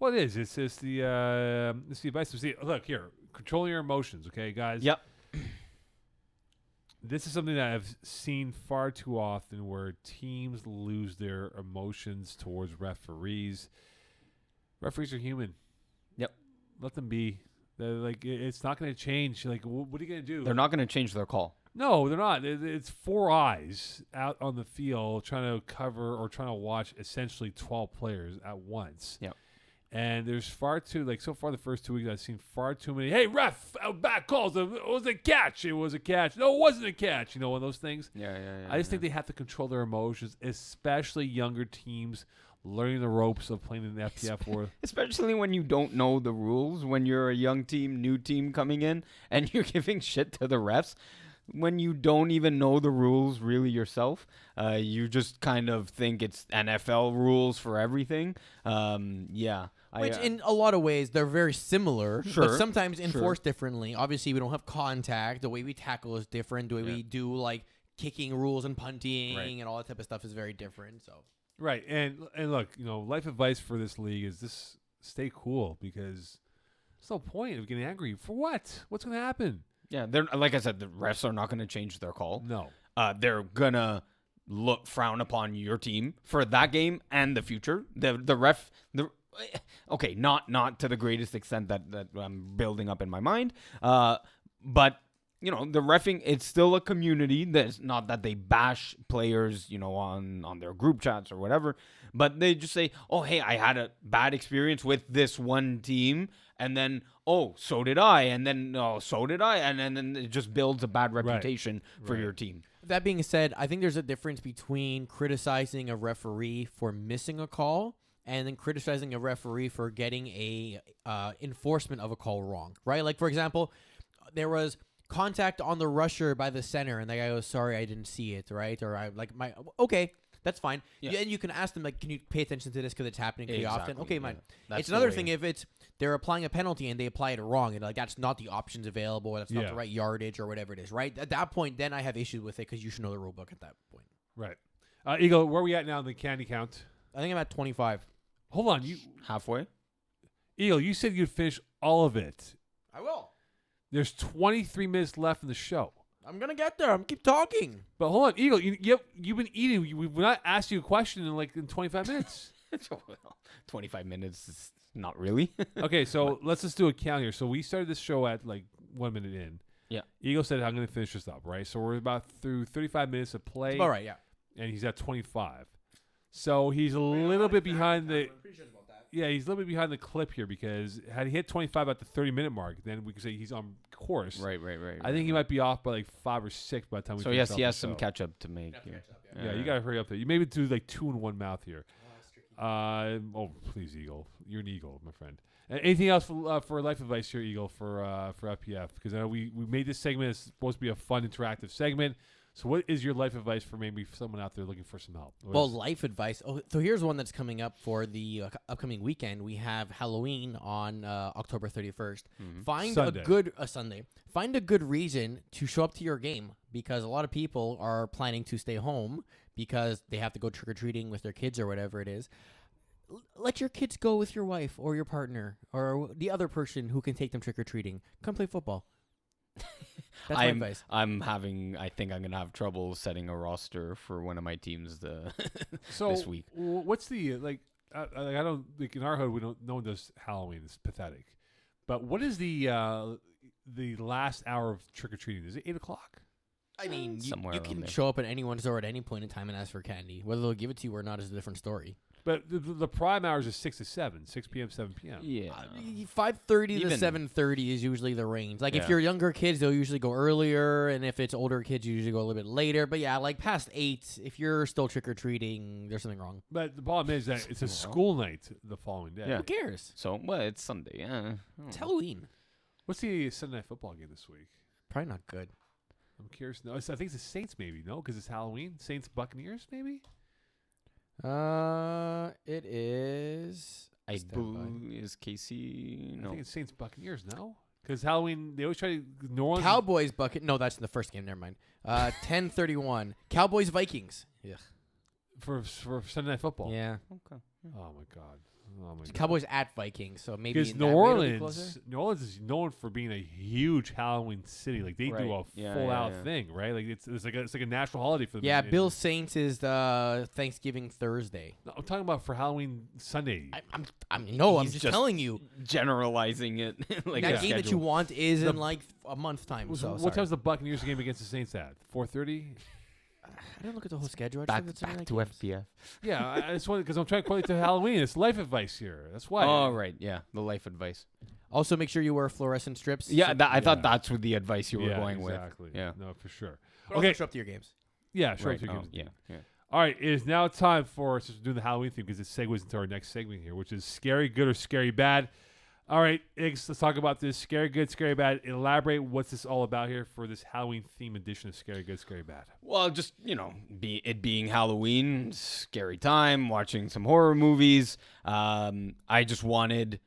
Well, it is. It's the advice. See, look here. Controlling your emotions, okay, guys? Yep. This is something that I've seen far too often where teams lose their emotions towards referees. Referees are human. Yep. Let them be. They're like, it's not going to change. Like, what are you going to do? They're not going to change their call. No, they're not. It's four eyes out on the field trying to cover or trying to watch essentially 12 players at once. Yep. And there's far too, like so far the first 2 weeks, I've seen far too many, hey, ref, out back calls. It was a catch. It was a catch. No, it wasn't a catch. You know, one of those things. Yeah. I just think they have to control their emotions, especially younger teams learning the ropes of playing in the FPF world. Especially when you don't know the rules, when you're a young team, new team coming in, and you're giving shit to the refs. When you don't even know the rules really yourself, you just kind of think it's NFL rules for everything. Which in a lot of ways, they're very similar, but Sure, sometimes enforced differently. Obviously, we don't have contact. The way we tackle is different. The way we do, like, kicking rules and punting and all that type of stuff is very different. So Right. And look, you know, life advice for this league is this: stay cool, because there's no point of getting angry. For what? What's going to happen? Yeah, they're like I said, the refs are not going to change their call. No. They're gonna frown upon your team for that game and the future. Okay, not to the greatest extent that I'm building up in my mind. But you know, the reffing, it's still a community. That's not that they bash players, you know, on their group chats or whatever, but they just say, oh, hey, I had a bad experience with this one team, and then, oh, so did I, and then, oh, so did I, and then it just builds a bad reputation for your team. that being said, I think there's a difference between criticizing a referee for missing a call and then criticizing a referee for getting a enforcement of a call wrong, right? Like, for example, there was contact on the rusher by the center, and the guy goes, sorry, I didn't see it, right? Or okay, that's fine. Yeah. And you can ask them, like, can you pay attention to this because it's happening pretty often? Okay, fine. That's It's the another way. thing if they're applying a penalty and they apply it wrong, and like that's not the options available, or that's not the right yardage or whatever it is, right? At that point, then I have issues with it because you should know the rule book at that point. Right. Eagle, where are we at now in the candy count? I think I'm at 25. Hold on. You Halfway? Eagle, you said you'd finish all of it. I will. There's 23 minutes left in the show. I'm gonna get there. I'm keep talking. But hold on, Eagle, you've been eating. We've not asked you a question in 25 minutes. 25 minutes is not really. Okay, so let's just do a count here. So we started this show at like 1 minute in. Yeah. Eagle said, I'm going to finish this up, right? So we're about through 35 minutes of play. All right, yeah. And he's at 25. So he's a little bit behind the... Yeah, he's a little bit behind the clip here because had he hit 25 at the 30-minute mark, then we could say he's on course. Right. I think he might be off by like 5 or 6 by the time we So finish yes, off he the has some show. catch up to make. Yeah, you got to hurry up there. You maybe do like 2 in one mouth here. Oh, please, Eagle. You're an Eagle, my friend. Anything else for life advice here, Eagle, for FPF? Because I know we made this segment as supposed to be a fun, interactive segment. So what is your life advice for maybe someone out there looking for some help? Well, life advice. Oh, so here's one that's coming up for the upcoming weekend. We have Halloween on October 31st. Find Sunday. a good Sunday. Find a good reason to show up to your game because a lot of people are planning to stay home because they have to go trick or treating with their kids or whatever it is. Let your kids go with your wife or your partner or the other person who can take them trick or treating. Come play football. That's my advice. I think I'm gonna have trouble setting a roster for one of my teams this week. What's the I don't like in our hood. No one does Halloween. It's pathetic. But what is the last hour of trick or treating? Is it 8:00? I mean, Somewhere you around can there. show up at anyone's door at any point in time and ask for candy. Whether they'll give it to you or not is a different story. But the prime hours is 6 to 7, 6 p.m., 7 p.m. Yeah. 5:30 to Even- 7:30 is usually the range. Like if Yeah. you're younger kids, they'll usually go earlier, and if it's older kids, you usually go a little bit later. But yeah, like past 8, if you're still trick or treating, there's something wrong. But the problem is that it's a school night the following day. Yeah. Who cares? So it's Sunday. It's Halloween. What's the Sunday night football game this week? Probably not good. I'm curious. No, I think it's the Saints, maybe. No, because it's Halloween. Saints Buccaneers, maybe. It is. I Stand by. believe is KC. I No. think it's Saints Buccaneers. No, because Halloween they always try to New Orleans. Cowboys bucket. No, that's in the first game. Never mind. 10:31. Cowboys Vikings. Yeah. for Sunday night football. Yeah. Okay. Oh my god. Oh my god. Cowboys at Vikings. So maybe Because in New that way it'll be closer. Orleans is known for being a huge Halloween city. Like they do Right. a Yeah, full yeah, out yeah. thing, right? Like it's like a national holiday for them. Yeah, in- Bill Saints is the Thanksgiving Thursday. No, I'm talking about for Halloween Sunday. I'm He's just just telling you. Generalizing it like That a game that you schedule. want is The- in like a month time. So what sorry. time's the Buccaneers game against the Saints at? 4:30. I didn't look at the whole schedule. I just Back looked at some of back the to games. FPF. Yeah, I just want because I'm trying to correlate to Halloween. It's life advice here. That's why. Oh right, yeah, the life advice. Also, make sure you wear fluorescent strips. Yeah, I thought Yeah. that's what the advice you were Yeah, going exactly. with. Yeah. No, for sure. But also Okay. show up to your games. Yeah, sure. Right. to your Oh, games. yeah. All right, it is now time for since we're doing the Halloween theme because it segues into our next segment here, which is scary good or scary bad. All right, Iggs, let's talk about this scary good, scary bad. Elaborate what's this all about here for this Halloween theme edition of Scary Good, Scary Bad. Well, just it being Halloween, scary time, watching some horror movies. I just wanted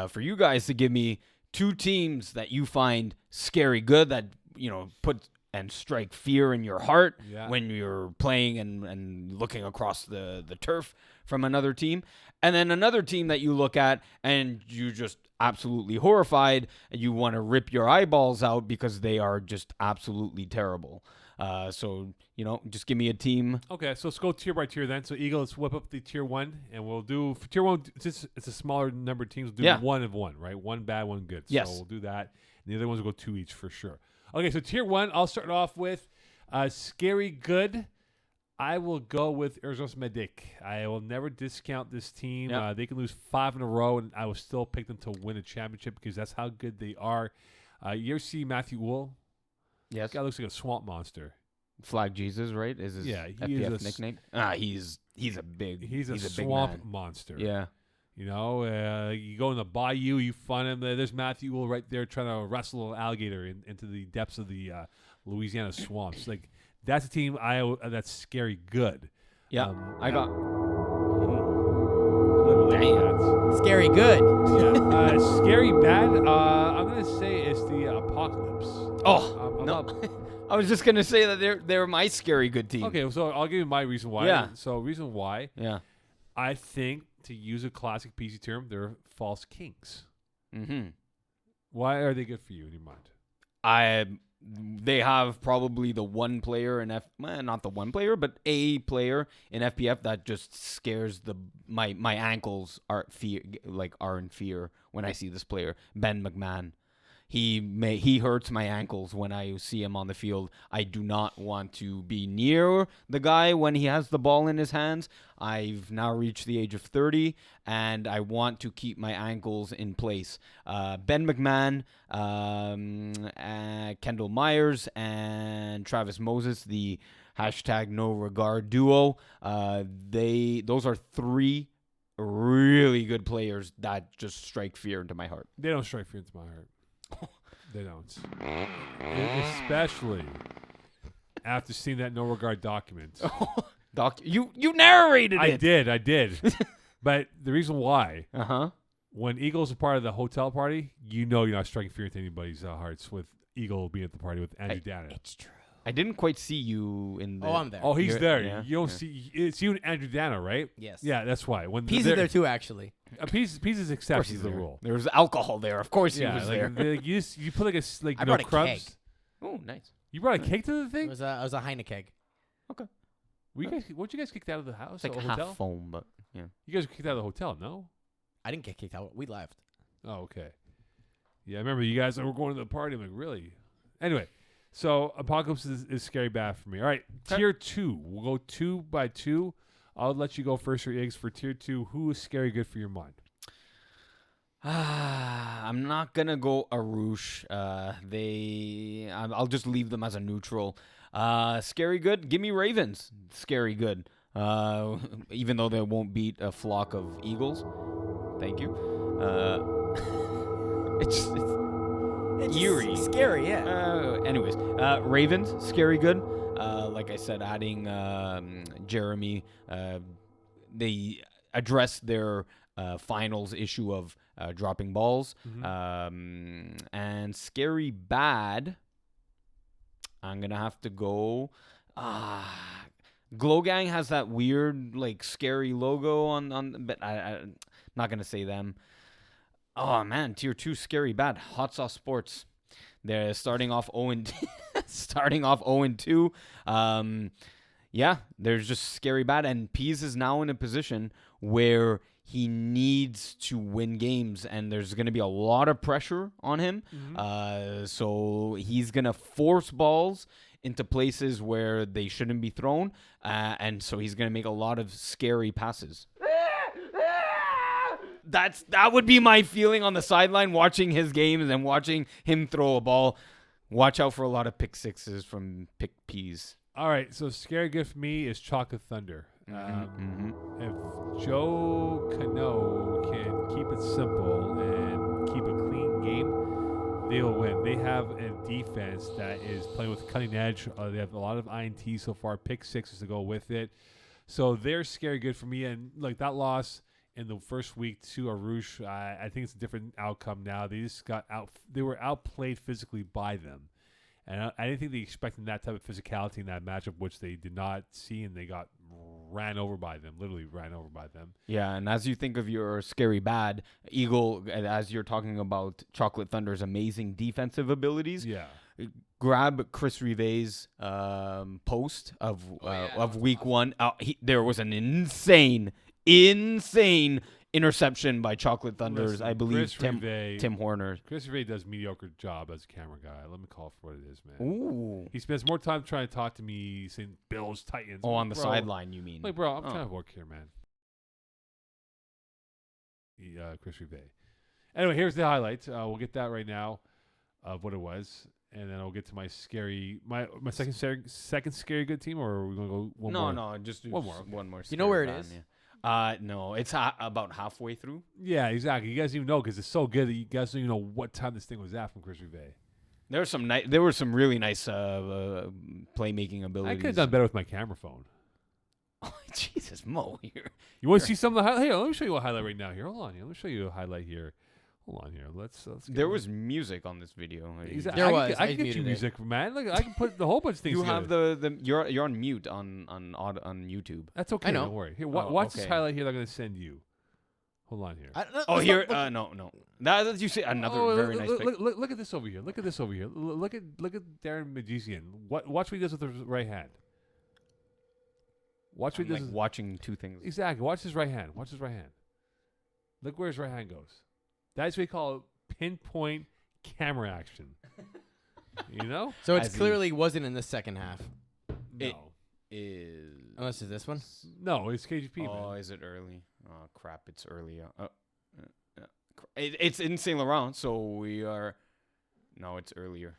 for you guys to give me 2 teams that you find scary good that put and strike fear in your heart Yeah. when you're playing and looking across the turf from another team. And then another team that you look at and you just absolutely horrified and you want to rip your eyeballs out because they are just absolutely terrible. So, just give me a team. Okay, so let's go tier by tier then. So, Eagle, let's whip up the tier 1, and we'll do for tier 1. Since it's a smaller number of teams, we'll do Yeah. 1 of 1, right? 1 bad, 1 good. Yes. So we'll do that. And the other ones will go 2 each for sure. Okay, so tier 1, I'll start off with scary good. I will go with Urgence Medic. I will never discount this team. Yeah. They can lose 5 in a row, and I will still pick them to win a championship because that's how good they are. You ever see Matthew Wool? Yes. Guy looks like a swamp monster. Flag Jesus, right? Is his Yeah, he FPF is a nickname? He's a big He's a big swamp man. monster. Yeah. You know, you go in the bayou, you find him. There's Matthew Wool right there trying to wrestle an alligator into the depths of the Louisiana swamps. Like that's a team that's scary good. Yeah. I got Damn. Scary good. Yeah. Scary bad. I'm gonna say it's the Apocalypse. Oh, I'm no. not- I was just gonna say that they're my scary good team. Okay, so I'll give you my reason why. Yeah. So reason why Yeah. I think, to use a classic PC term, they're false kings. Mm-hmm. Why are they good for you in your mind? They have probably the one player in not the one player, but a player in FPF that just scares my ankles are in fear when I see this player, Ben McMahon. He hurts my ankles when I see him on the field. I do not want to be near the guy when he has the ball in his hands. I've now reached the age of 30, and I want to keep my ankles in place. Ben McMahon, Kendall Myers, and Travis Moses, the #NoRegard duo. Those are 3 really good players that just strike fear into my heart. They don't strike fear into my heart. They don't. Especially after seeing that no regard document. Doc, you narrated I it. did. But the reason why, Uh-huh. when Eagle's a part of the hotel party, you know you're not striking fear into anybody's hearts with Eagle being at the party with Andrew Dana. It's true. I didn't quite see you in the... Oh, I'm there. Oh, he's You're- there. yeah, You don't yeah. see. It's you and Andrew Dana, right? Yes. Yeah, that's why. When He's they're- there too, actually. Peas is exception to the there. rule. There was alcohol there. Of course he was there. You put I brought a crumbs. keg. Oh, nice. You brought a cake to the It thing? was a Heineken. Weren't you guys kicked out of the house? It's like or half hotel? foam, but yeah. You guys were kicked out of the hotel, no? I didn't get kicked out. We left. Oh, okay. Yeah, I remember you guys were going to the party. I'm like, really? Anyway, so Apocalypse is scary bad for me. All right, tier 2. We'll go 2 by 2. I'll let you go first for Iggs. For tier 2, who is scary good for your mind? I'm not gonna go Arouch. I'll just leave them as a neutral. Scary good. Give me Ravens. Scary good. Even though they won't beat a flock of eagles. Thank you. It's eerie. Scary, yeah. Anyways, Ravens. Scary good. Like I said, adding Jeremy. They addressed their finals issue of dropping balls. And scary bad. I'm gonna have to go. Glow Gang has that weird, like, scary logo on, but I'm not gonna say them. Oh man, tier 2 scary bad. Hot Sauce Sports. They're starting off 0-2. Yeah, they're just scary bad, and Pease is now in a position where he needs to win games, and there's going to be a lot of pressure on him. So he's going to force balls into places where they shouldn't be thrown, and so he's going to make a lot of scary passes. That would be my feeling on the sideline watching his games and watching him throw a ball. Watch out for a lot of pick sixes from pick Peas. All right, so scary good for me is Chocolate Thunder. If Joe Cano can keep it simple and keep a clean game, they will win. They have a defense that is playing with cutting edge. They have a lot of INTs so far, pick sixes to go with it. So they're scary good for me. And like that loss in the first week to Arouch, I think it's a different outcome now. They just got out. They were outplayed physically by them. And I didn't think they expected that type of physicality in that matchup, which they did not see, and they got ran over by them, literally ran over by them. Yeah, and as you think of your scary bad, Eagle, as you're talking about Chocolate Thunder's amazing defensive abilities, grab Chris Rivet's post of week 1. There was an insane interception by Chocolate Thunders. Listen, I believe Rivet, Tim Horner. Chris Rivet does mediocre job as a camera guy. Let me call for what it is, man. Ooh. He spends more time trying to talk to me saying Bills, Titans. Oh, on the bro, sideline, you mean? Like, bro, I'm trying to work here, man. Chris Rivet. Anyway, here's the highlights. We'll get that right now of what it was, and then I'll get to my scary, my second scary good team, or are we gonna go one more? No, just do one more. One more. You know where it bad, is? Yeah. No, it's about halfway through. Yeah, exactly. You guys even know because it's so good that you guys don't even know what time this thing was at from Chris Rivet. There were some really nice playmaking abilities. I could have done better with my camera phone. Oh, Jesus, Mo, You want to see some of the highlight? Here, let me show you a highlight right now. Here, hold on. Here, let me show you a highlight here. Hold on here. Let's there was music on this video. Exactly. There was. I I can get you muted it. music, man. Like I can put the whole bunch of things. You together. have you're on mute on YouTube. That's okay. I know. Don't worry. Here, Oh, watch this okay. highlight here. That I'm gonna send you. Hold on here. Oh, here. No. That you see another very nice pick. Look at this over here. Look at this over here. Look at Darren Magician. Watch what he does with his right hand. Watch what he does. Watching two things. Exactly. Watch his right hand. Watch his right hand. Look where his right hand goes. That's what we call pinpoint camera action. You know? So As it in- clearly wasn't in the second half. No. Is Unless it's this one. No, it's KGP, oh, man. is it early? Oh crap! It's early. It's in Saint Laurent, so we are. No, it's earlier.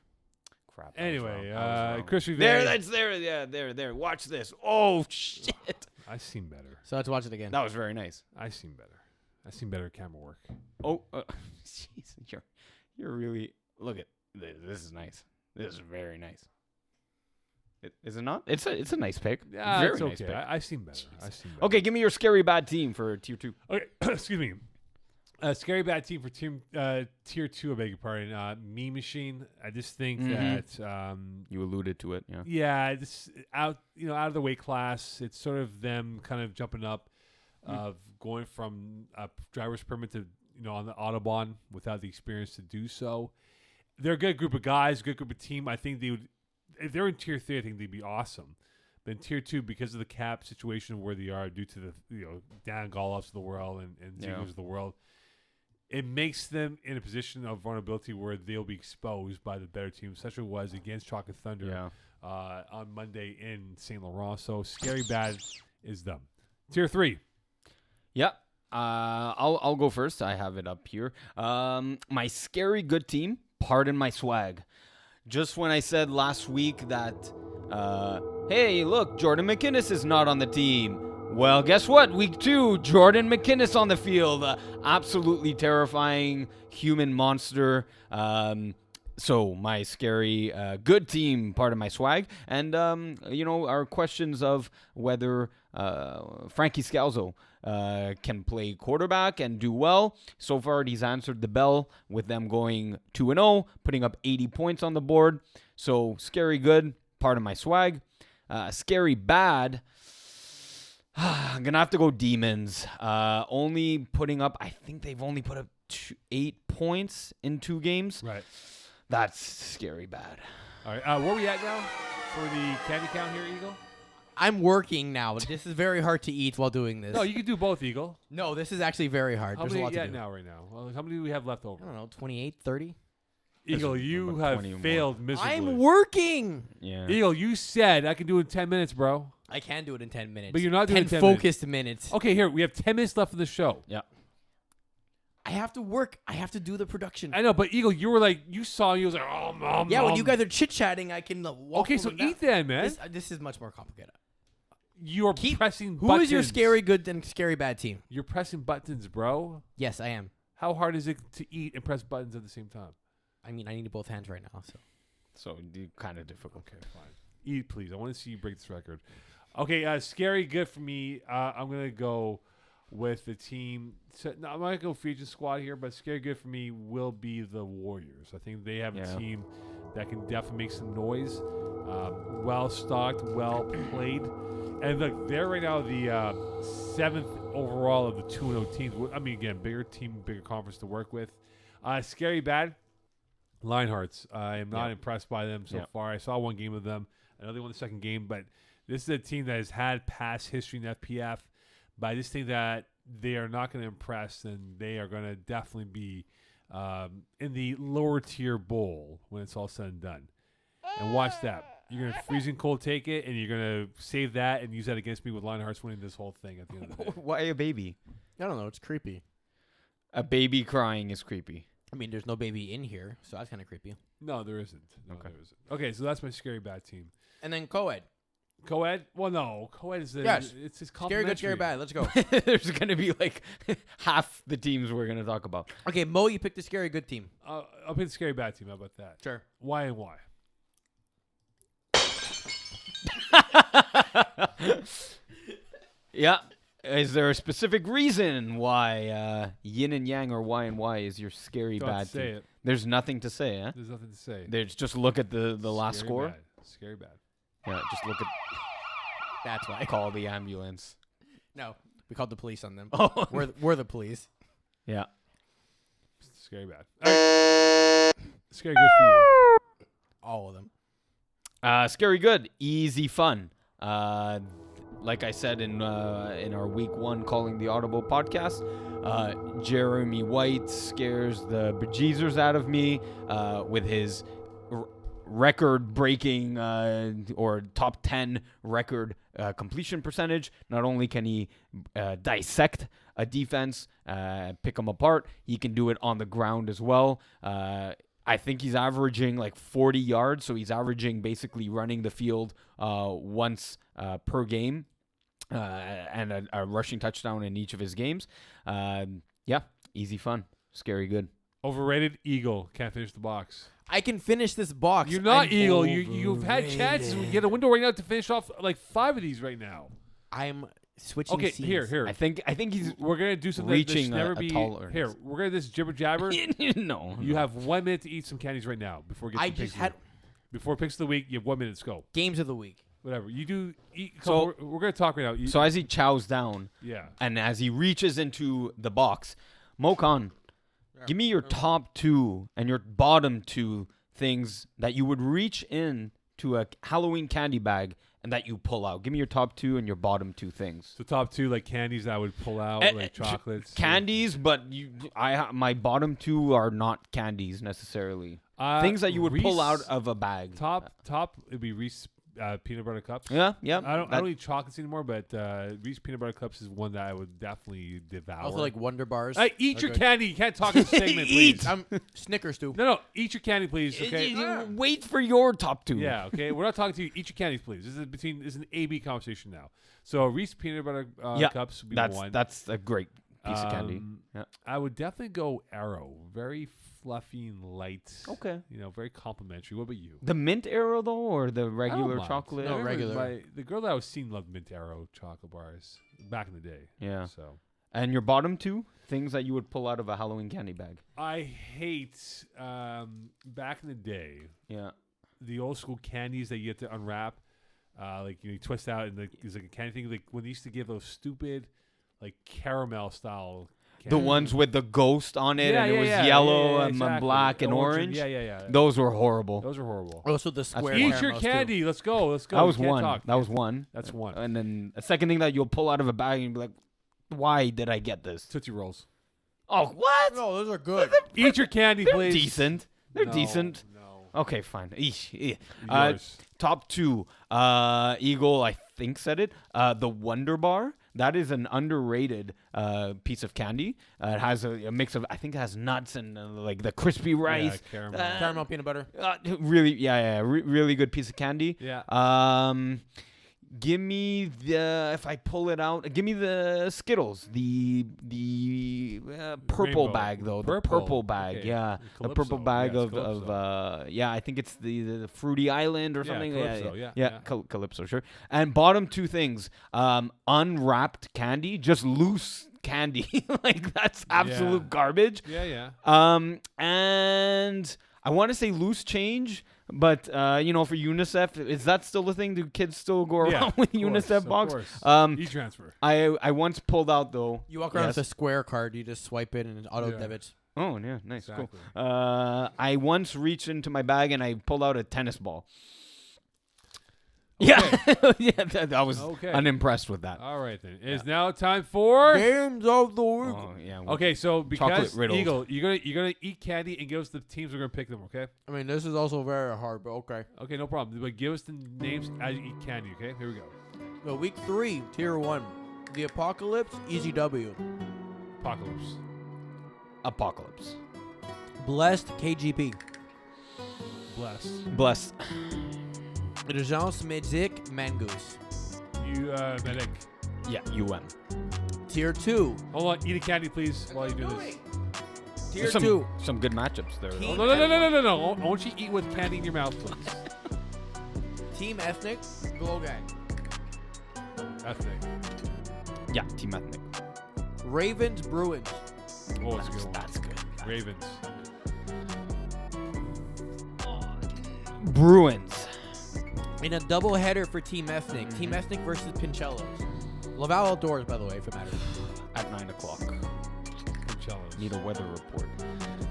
Crap. I was Anyway, wrong. Chris Rivet. There. Yeah, there. Watch this. Oh shit! I seen better. So let's watch it again. That was very nice. I seen better. I seen better camera work. Oh, jeez, you're really look at this. This is nice. This is very nice. Is it not? It's a nice pick. Yeah, very it's nice okay. pick. I seen better. I seen better. Okay, give me your scary bad team for tier 2. Okay, excuse me. Scary bad team for tier 2. I beg your pardon. Meme Machine. I just think that You alluded to it, yeah. yeah, this out of the weight class. It's sort of them kind of jumping up. of going from a driver's permit to on the Autobahn without the experience to do so. They're a good group of guys, good group of team. I think they would, if they're in tier 3, I think they'd be awesome. But in tier 2, because of the cap situation where they are due to the Dan Golofs of the world and Ziegler's of the world, it makes them in a position of vulnerability where they'll be exposed by the better team, such as it was against Chocolate Thunder on Monday in St. Laurent. So scary bad is them. Tier 3. Yeah. I'll go first. I have it up here. My scary good team, pardon my swag. Just when I said last week that, hey, look, Jordan McInnes is not on the team. Well, guess what? Week 2, Jordan McInnes on the field. Absolutely terrifying human monster. So my scary good team, part of my swag. And, our questions of whether Frankie Scalzo can play quarterback and do well. So far, he's answered the bell with them going 2-0, putting up 80 points on the board. So scary good, part of my swag. Scary bad. I'm going to have to go Demons. Only putting up, I think they've only put up 8 points in 2 games. Right. That's scary bad. All right. Where are we at now for the candy count here, Eagle? I'm working now. This is very hard to eat while doing this. No, you can do both, Eagle. No, this is actually very hard. How There's many a lot to do. now right now? Well, how many do we have left over? I don't know, 28, 30? Eagle, you have failed miserably. I'm working. Yeah. Eagle, you said I can do it in 10 minutes, bro. I can do it in 10 minutes. But you're not doing 10 10 focused minutes. Okay, here, we have 10 minutes left of the show. Yeah. I have to work. I have to do the production. I know, but Eagle, you were like, you saw, you was like, oh, mom. Yeah, when you guys are chit-chatting, I can waffle Okay, so them down. eat then, man. This is much more complicated. You are pressing Who buttons. is your scary good and scary bad team? You're pressing buttons, bro. Yes, I am. How hard is it to eat and press buttons at the same time? I mean, I need both hands right now. So kind of difficult. Okay, fine. Eat, please. I want to see you break this record. Okay, scary good for me. I'm going to go with the team. So, no, I'm not going to go free agent squad here, but scary good for me will be the Warriors. I think they have a team that can definitely make some noise. Well-stocked, well-played. And look, they're right now the 7th overall of the 2-0 teams. I mean, again, bigger team, bigger conference to work with. Scary bad. Lionhearts. I am not impressed by them so far. I saw one game of them. I know they won the second game, but this is a team that has had past history in FPF. But I just think that they are not going to impress, and they are going to definitely be in the lower tier bowl when it's all said and done. And watch that. You're going to freezing cold take it, and you're going to save that and use that against me with Lionhearts winning this whole thing at the end of the day. Why a baby? I don't know. It's creepy. A baby crying is creepy. I mean, there's no baby in here, so that's kind of creepy. No, there isn't. No, there isn't. Okay, so that's my scary bad team. And then co-ed. Co-ed? Well, no. Co-ed is Yes. It's his Scary good, scary complimentary. bad. Let's go. There's going to be like half the teams we're going to talk about. Okay, Mo, you picked the scary good team. I'll pick the scary bad team. How about that? Sure. Why and why? Yeah. Is there a specific reason why yin and yang or y and y is your scary Don't bad say team? it. There's nothing to say, huh? There's nothing to say. There's just look at the last Scary score. Bad. Scary bad. Yeah, just look at That's why. call the ambulance. No, we called the police on them. Oh, We're the police. yeah. Scary bad. All right. Scary good for you. All of them. Scary good, easy fun. Like I said in our week 1 calling the Audible podcast, Jeremy White scares the bejesus out of me with his record-breaking or top 10 record completion percentage. Not only can he dissect a defense, pick them apart, he can do it on the ground as well. I think he's averaging like 40 yards, so he's averaging basically running the field once per game and a rushing touchdown in each of his games. Yeah, easy fun. Scary good. Overrated Eagle. Can't finish the box. I can finish this box. You're not I'm Eagle. You've had chances. You get a window right now to finish off like 5 of these right now. I'm switching Okay, scenes. here. I think he's We're gonna do something reaching that should never a be tolerance. here. We're gonna do this jibber jabber. no. You have 1 minute to eat some candies right now before we get I to just picks had before picks of the week. You have 1 minute to go. games of the week. whatever. You do. So- we're gonna talk right now. So as he chows down, yeah. and as he reaches into the box, Mokan, give me your top 2 and your bottom 2 things that you would reach in to a Halloween candy bag and that you pull out. Give me your top 2 and your bottom 2 things. So top 2 like candies that I would pull out, like chocolates. Candies, but my bottom 2 are not candies necessarily. Things that you would pull out of a bag. Top it'd be Reese peanut butter cups. Yeah. I don't eat chocolates anymore, but Reese peanut butter cups is one that I would definitely devour. Also like Wonder Bars. Hey, eat your candy. You can't talk in this segment, please. Snickers too. No, eat your candy, please. Okay. Wait for your top 2. Yeah, okay. We're not talking to you. Eat your candies, please. This is an A/B conversation now. So Reese peanut butter cups would be one. That's a great piece of candy. Yeah. I would definitely go Arrow. Very fluffy and light. Okay. Very complimentary. What about you? The mint arrow though, or the I don't regular mind. chocolate? No, regular. The girl that I was seeing loved mint Arrow chocolate bars back in the day. Yeah. So And your bottom 2 things that you would pull out of a Halloween candy bag. I hate back in the day. Yeah. The old school candies that you have to unwrap, you twist out and there's like a candy thing. Like when they used to give those stupid, like caramel style. The ones with the ghost on it, and it was yellow and exactly. black and orange. Yeah. Those were horrible. Those are horrible. Also the square. Eat your caramels, candy. Too. Let's go. That was We can't one. talk. That was one. That's one. And then a second thing that you'll pull out of a bag and be like, "Why did I get this?" Tootsie Rolls. Oh, what? No, those are good. Eat your candy, They're please. decent. They're No, decent. No. Okay, fine. Eesh. Yours. Top 2. Eagle, I think, said it. The Wonder Bar. That is an underrated piece of candy. It has a mix of, I think it has nuts and like the crispy rice. caramel. Caramel peanut butter. Really, really good piece of candy. Yeah. Give me if I pull it out, give me the Skittles, the purple Rainbow. bag though, Purple. the purple bag, Okay. yeah, Calypso. the purple bag Yeah, of it's Calypso. I think it's the Fruity Island or Yeah, something. Calypso, yeah, yeah. Calypso, sure. And bottom 2 things, unwrapped candy, just loose candy, like that's absolute Yeah. garbage. Yeah. And I want to say loose change, but for UNICEF, is that still a thing? Do kids still go around with UNICEF box? E-transfer. I once pulled out though. You walk around with a square card. You just swipe it and it auto debits. Oh yeah, nice, Exactly. cool. I once reached into my bag and I pulled out a tennis ball. Okay. Yeah, I was Okay. unimpressed with that. All right, then. It is now time for... Games of the week. Oh yeah. Okay, so because Chocolate riddled. Eagle, you're gonna eat candy and give us the teams we're gonna pick them. Okay. I mean, this is also very hard, but okay. Okay, no problem. But give us the names as you eat candy. Okay. Here we go. So week 3, tier 1, the Apocalypse, easy W. Apocalypse. Apocalypse. Blessed, KGP. Bless. Urgence, Magic, Mangoose. You medic. Yeah, UM. Tier 2, Hold on. Eat a candy, please, while you do this. tier There's 2, some good matchups there. Team- Oh, no. I want you to eat with candy in your mouth, please. Team Ethnic, Glow Gang. Ethnic. Yeah, Team Ethnic. Ravens, Bruins. Oh, it's a good one. That's good. Ravens. Bruins. In a doubleheader for Team Ethnic. Team Ethnic versus Pincellos. Laval outdoors, by the way, if it matters. At 9 o'clock. Pincellos. Need a weather report.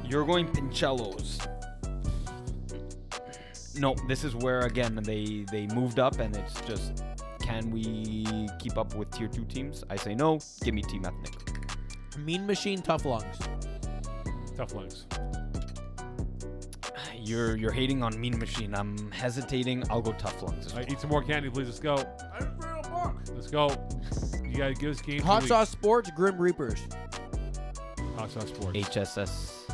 You're going Pincellos. No, this is where again they moved up, and it's just, can we keep up with tier 2 teams? I say no. Give me Team Ethnic. Mean Machine, Tough Lungs. Tough lungs. You're hating on Mean Machine. I'm hesitating. I'll go Tough Lungs. As All well. right, eat some more candy, please. Let's go. Let's go. You gotta give us games. Hot of the Sauce Sports, Grim Reapers. week. Hot sauce sports. HSS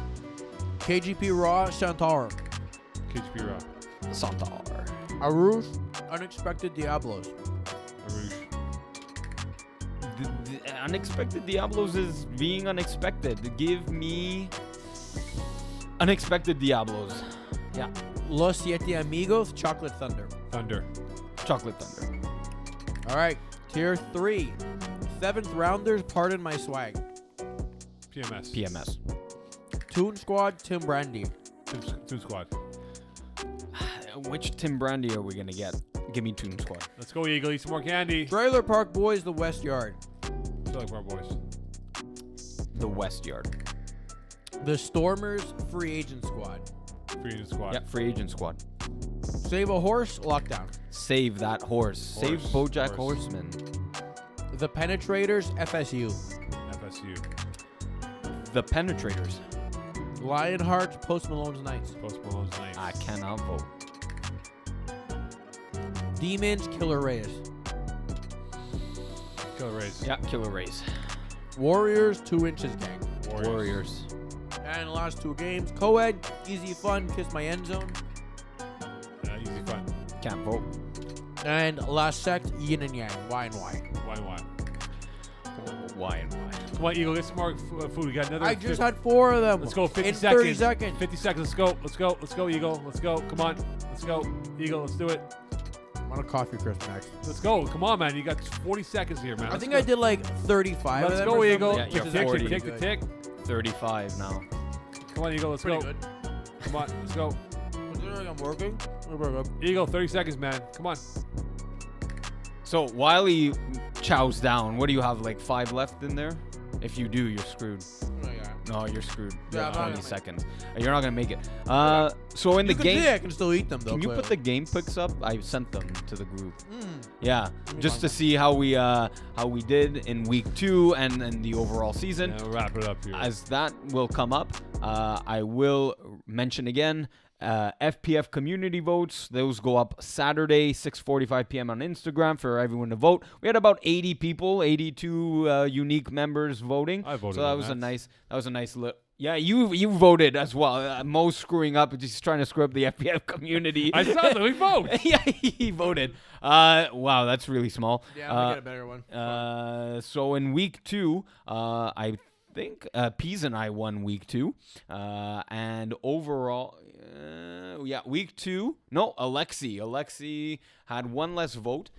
KGP Raw, Chantar. KGP Raw. Santar. Arouch, Unexpected Diablos. Arouch. The Unexpected Diablos is being unexpected. Give me Unexpected Diablos. Yeah. Los Siete Amigos, Chocolate Thunder. Thunder. Chocolate Thunder. All right, tier 3. 7th rounders, Pardon My Swag. PMS. PMS. Toon Squad, Tim Brandy. Toon Squad. Which Tim Brandy are we going to get? Give me Toon Squad. Let's go, Eagle. Eat some more candy. Trailer Park Boys, the West Yard. Trailer Park Boys. The West Yard. The Stormers Free Agent Squad. Free Agent Squad. Yeah, Free Agent Squad. Save a Horse, Lockdown. Save that horse. Save BoJack Horseman. The Penetrators, FSU. FSU. The Penetrators. Lionheart, Post Malone's Knights. Post Malone's Knights. I cannot vote. Demons, Killer Rays. Killer Rays. Yeah, Killer Rays. Warriors, 2 Inches Gang. Warriors. And last 2 games, Co-Ed, Easy Fun, Kiss My End Zone. Easy fun. Can't vote. And last sect, Yin and Yang, Y and Y. Why? Why and why? Come on, Eagle. Get some more food. We got another. I just had 4 of them. Let's go. 50 in seconds. 30 seconds. 50 seconds. Let's go. Let's go. Let's go, Eagle. Let's go. Come on. Let's go, Eagle. Let's do it. I'm on a coffee crisp next. Let's go. Come on, man. You got 40 seconds here, man. I think I did like 35 of Let's them go, or Eagle. something, Yeah, which you're is 40. actually Tick pretty the good. tick. 35 now. Come on, Eagle. Let's Pretty go. good. Come on. Let's go. Considering I'm working, we're pretty good. Eagle, 30 seconds, man. Come on. So while he chows down, what do you have, like 5 left in there? If you do, you're screwed. Oh, yeah. No, you're screwed. You Yeah, have I'm not 20 gonna seconds. You're not gonna make it. So in the You can game, see I can still eat them though. can you put the clearly. game picks up? I sent them to the group. Mm. Yeah, me just find to see how we did in week 2 and the overall season. Yeah, we'll wrap it up here. As that will come up, I will mention again. FPF community votes, those go up Saturday 6:45 p.m. on Instagram for everyone to vote. We had about 80 people, 82 unique members voting. I voted so that on was that. a nice yeah, you voted as well. Mo's screwing up, just trying to screw up the FPF community. I saw that. We vote. Yeah, he voted. Wow, that's really small. Yeah, I'm gonna get a better one. So in week 2, I think Peas and I won week 2, and overall, week 2. No, Alexi had 1 less vote.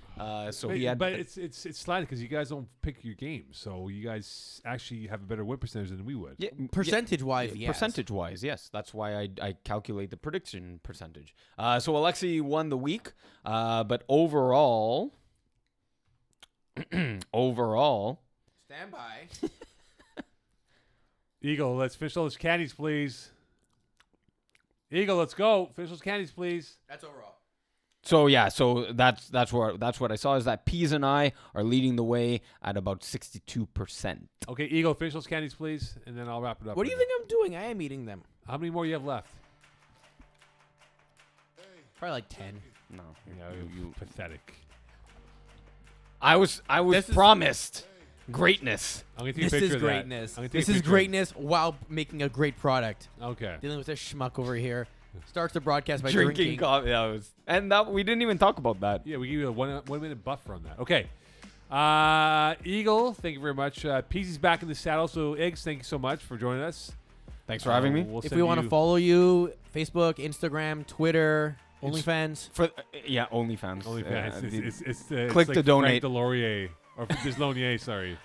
So he had. But it's slanted because you guys don't pick your games, so you guys actually have a better win percentage than we would. Yeah, Percentage-wise, yes. Percentage-wise, yes. That's why I calculate the prediction percentage. So Alexi won the week, but overall, Stand by. Eagle, let's finish all those candies, please. Eagle, let's go. Finish those candies, please. That's overall. So yeah, so that's what I saw is that Peas and I are leading the way at about 62%. Okay, Eagle, finish those candies, please, and then I'll wrap it up. What do you think I'm doing? I am eating them. How many more you have left? Probably like 10. No, You pathetic. I was This is- promised greatness. I'm gonna take This a picture is of that. greatness. I'm gonna take This a is picture. greatness while making a great product. Okay. Dealing with this schmuck over here. Starts the broadcast by Drinking drinking. coffee. And that we didn't even talk about that. Yeah, we give you a one minute buffer on that. Okay. Eagle, thank you very much. Peasy's back in the saddle. So, Iggs, thank you so much for joining us. Thanks for having me. We'll If send we want to you- follow you, Facebook, Instagram, Twitter, OnlyFans. For OnlyFans. OnlyFans. It's click like to donate. Frank Delorier. Or Deslonier, sorry.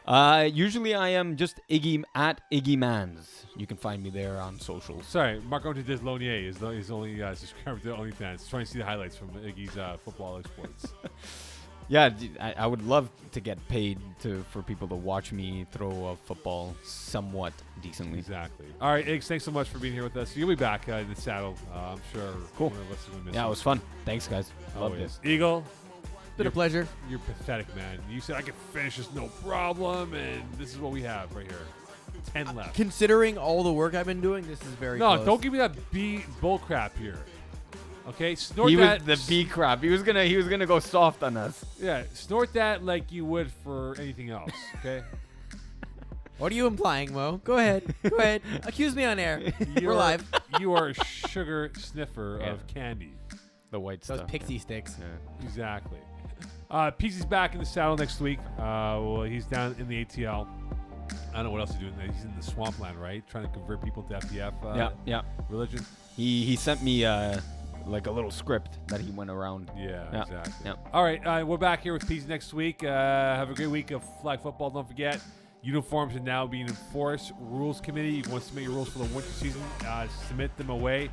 Usually I am just Iggy at Iggy Mans. You can find me there on socials. Sorry, Marc-Andre Deslonier is only subscriber to OnlyFans. Trying to see the highlights from Iggy's football exploits. Yeah, I would love to get paid for people to watch me throw a football somewhat decently. Exactly. All right, Iggs, thanks so much for being here with us. You'll be back in the saddle. I'm sure. Cool. One of us is gonna miss Yeah, you. it was fun. Thanks, guys. Love Always. this. Eagle, Been a pleasure. you're pathetic, man. You said I could finish this no problem, and this is what we have right here. 10 left. Considering all the work I've been doing, this is very No, close. don't give me that bull crap here. Okay, snort He was that. the B crap. He was gonna go soft on us. Yeah, snort that like you would for anything else. Okay. What are you implying, Mo? Go ahead. Go ahead. Accuse me on air. We're live. You are a sugar sniffer Yeah. of candy. The white Those stuff. pixie sticks. Yeah. Exactly. PC's back in the saddle next week. Well, he's down in the ATL. I don't know what else he's doing. He's in the swampland, right? Trying to convert people to FPF Yeah. religion. He sent me like a little script that he went around. Yeah, Yeah. exactly. Yeah. All right, we're back here with PC next week. Have a great week of flag football. Don't forget, uniforms are now being enforced. Rules committee, you want to submit your rules for the winter season, submit them away,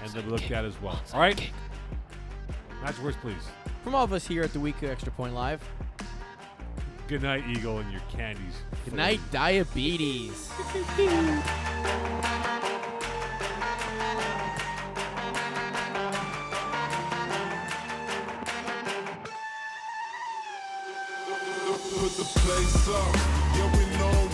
and they'll be looked at as well. All right? Match words, please. From all of us here at the Weekly Extra Point Live, Good night, Eagle, and your candies. good night, diabetes. Put the place up, yeah, we know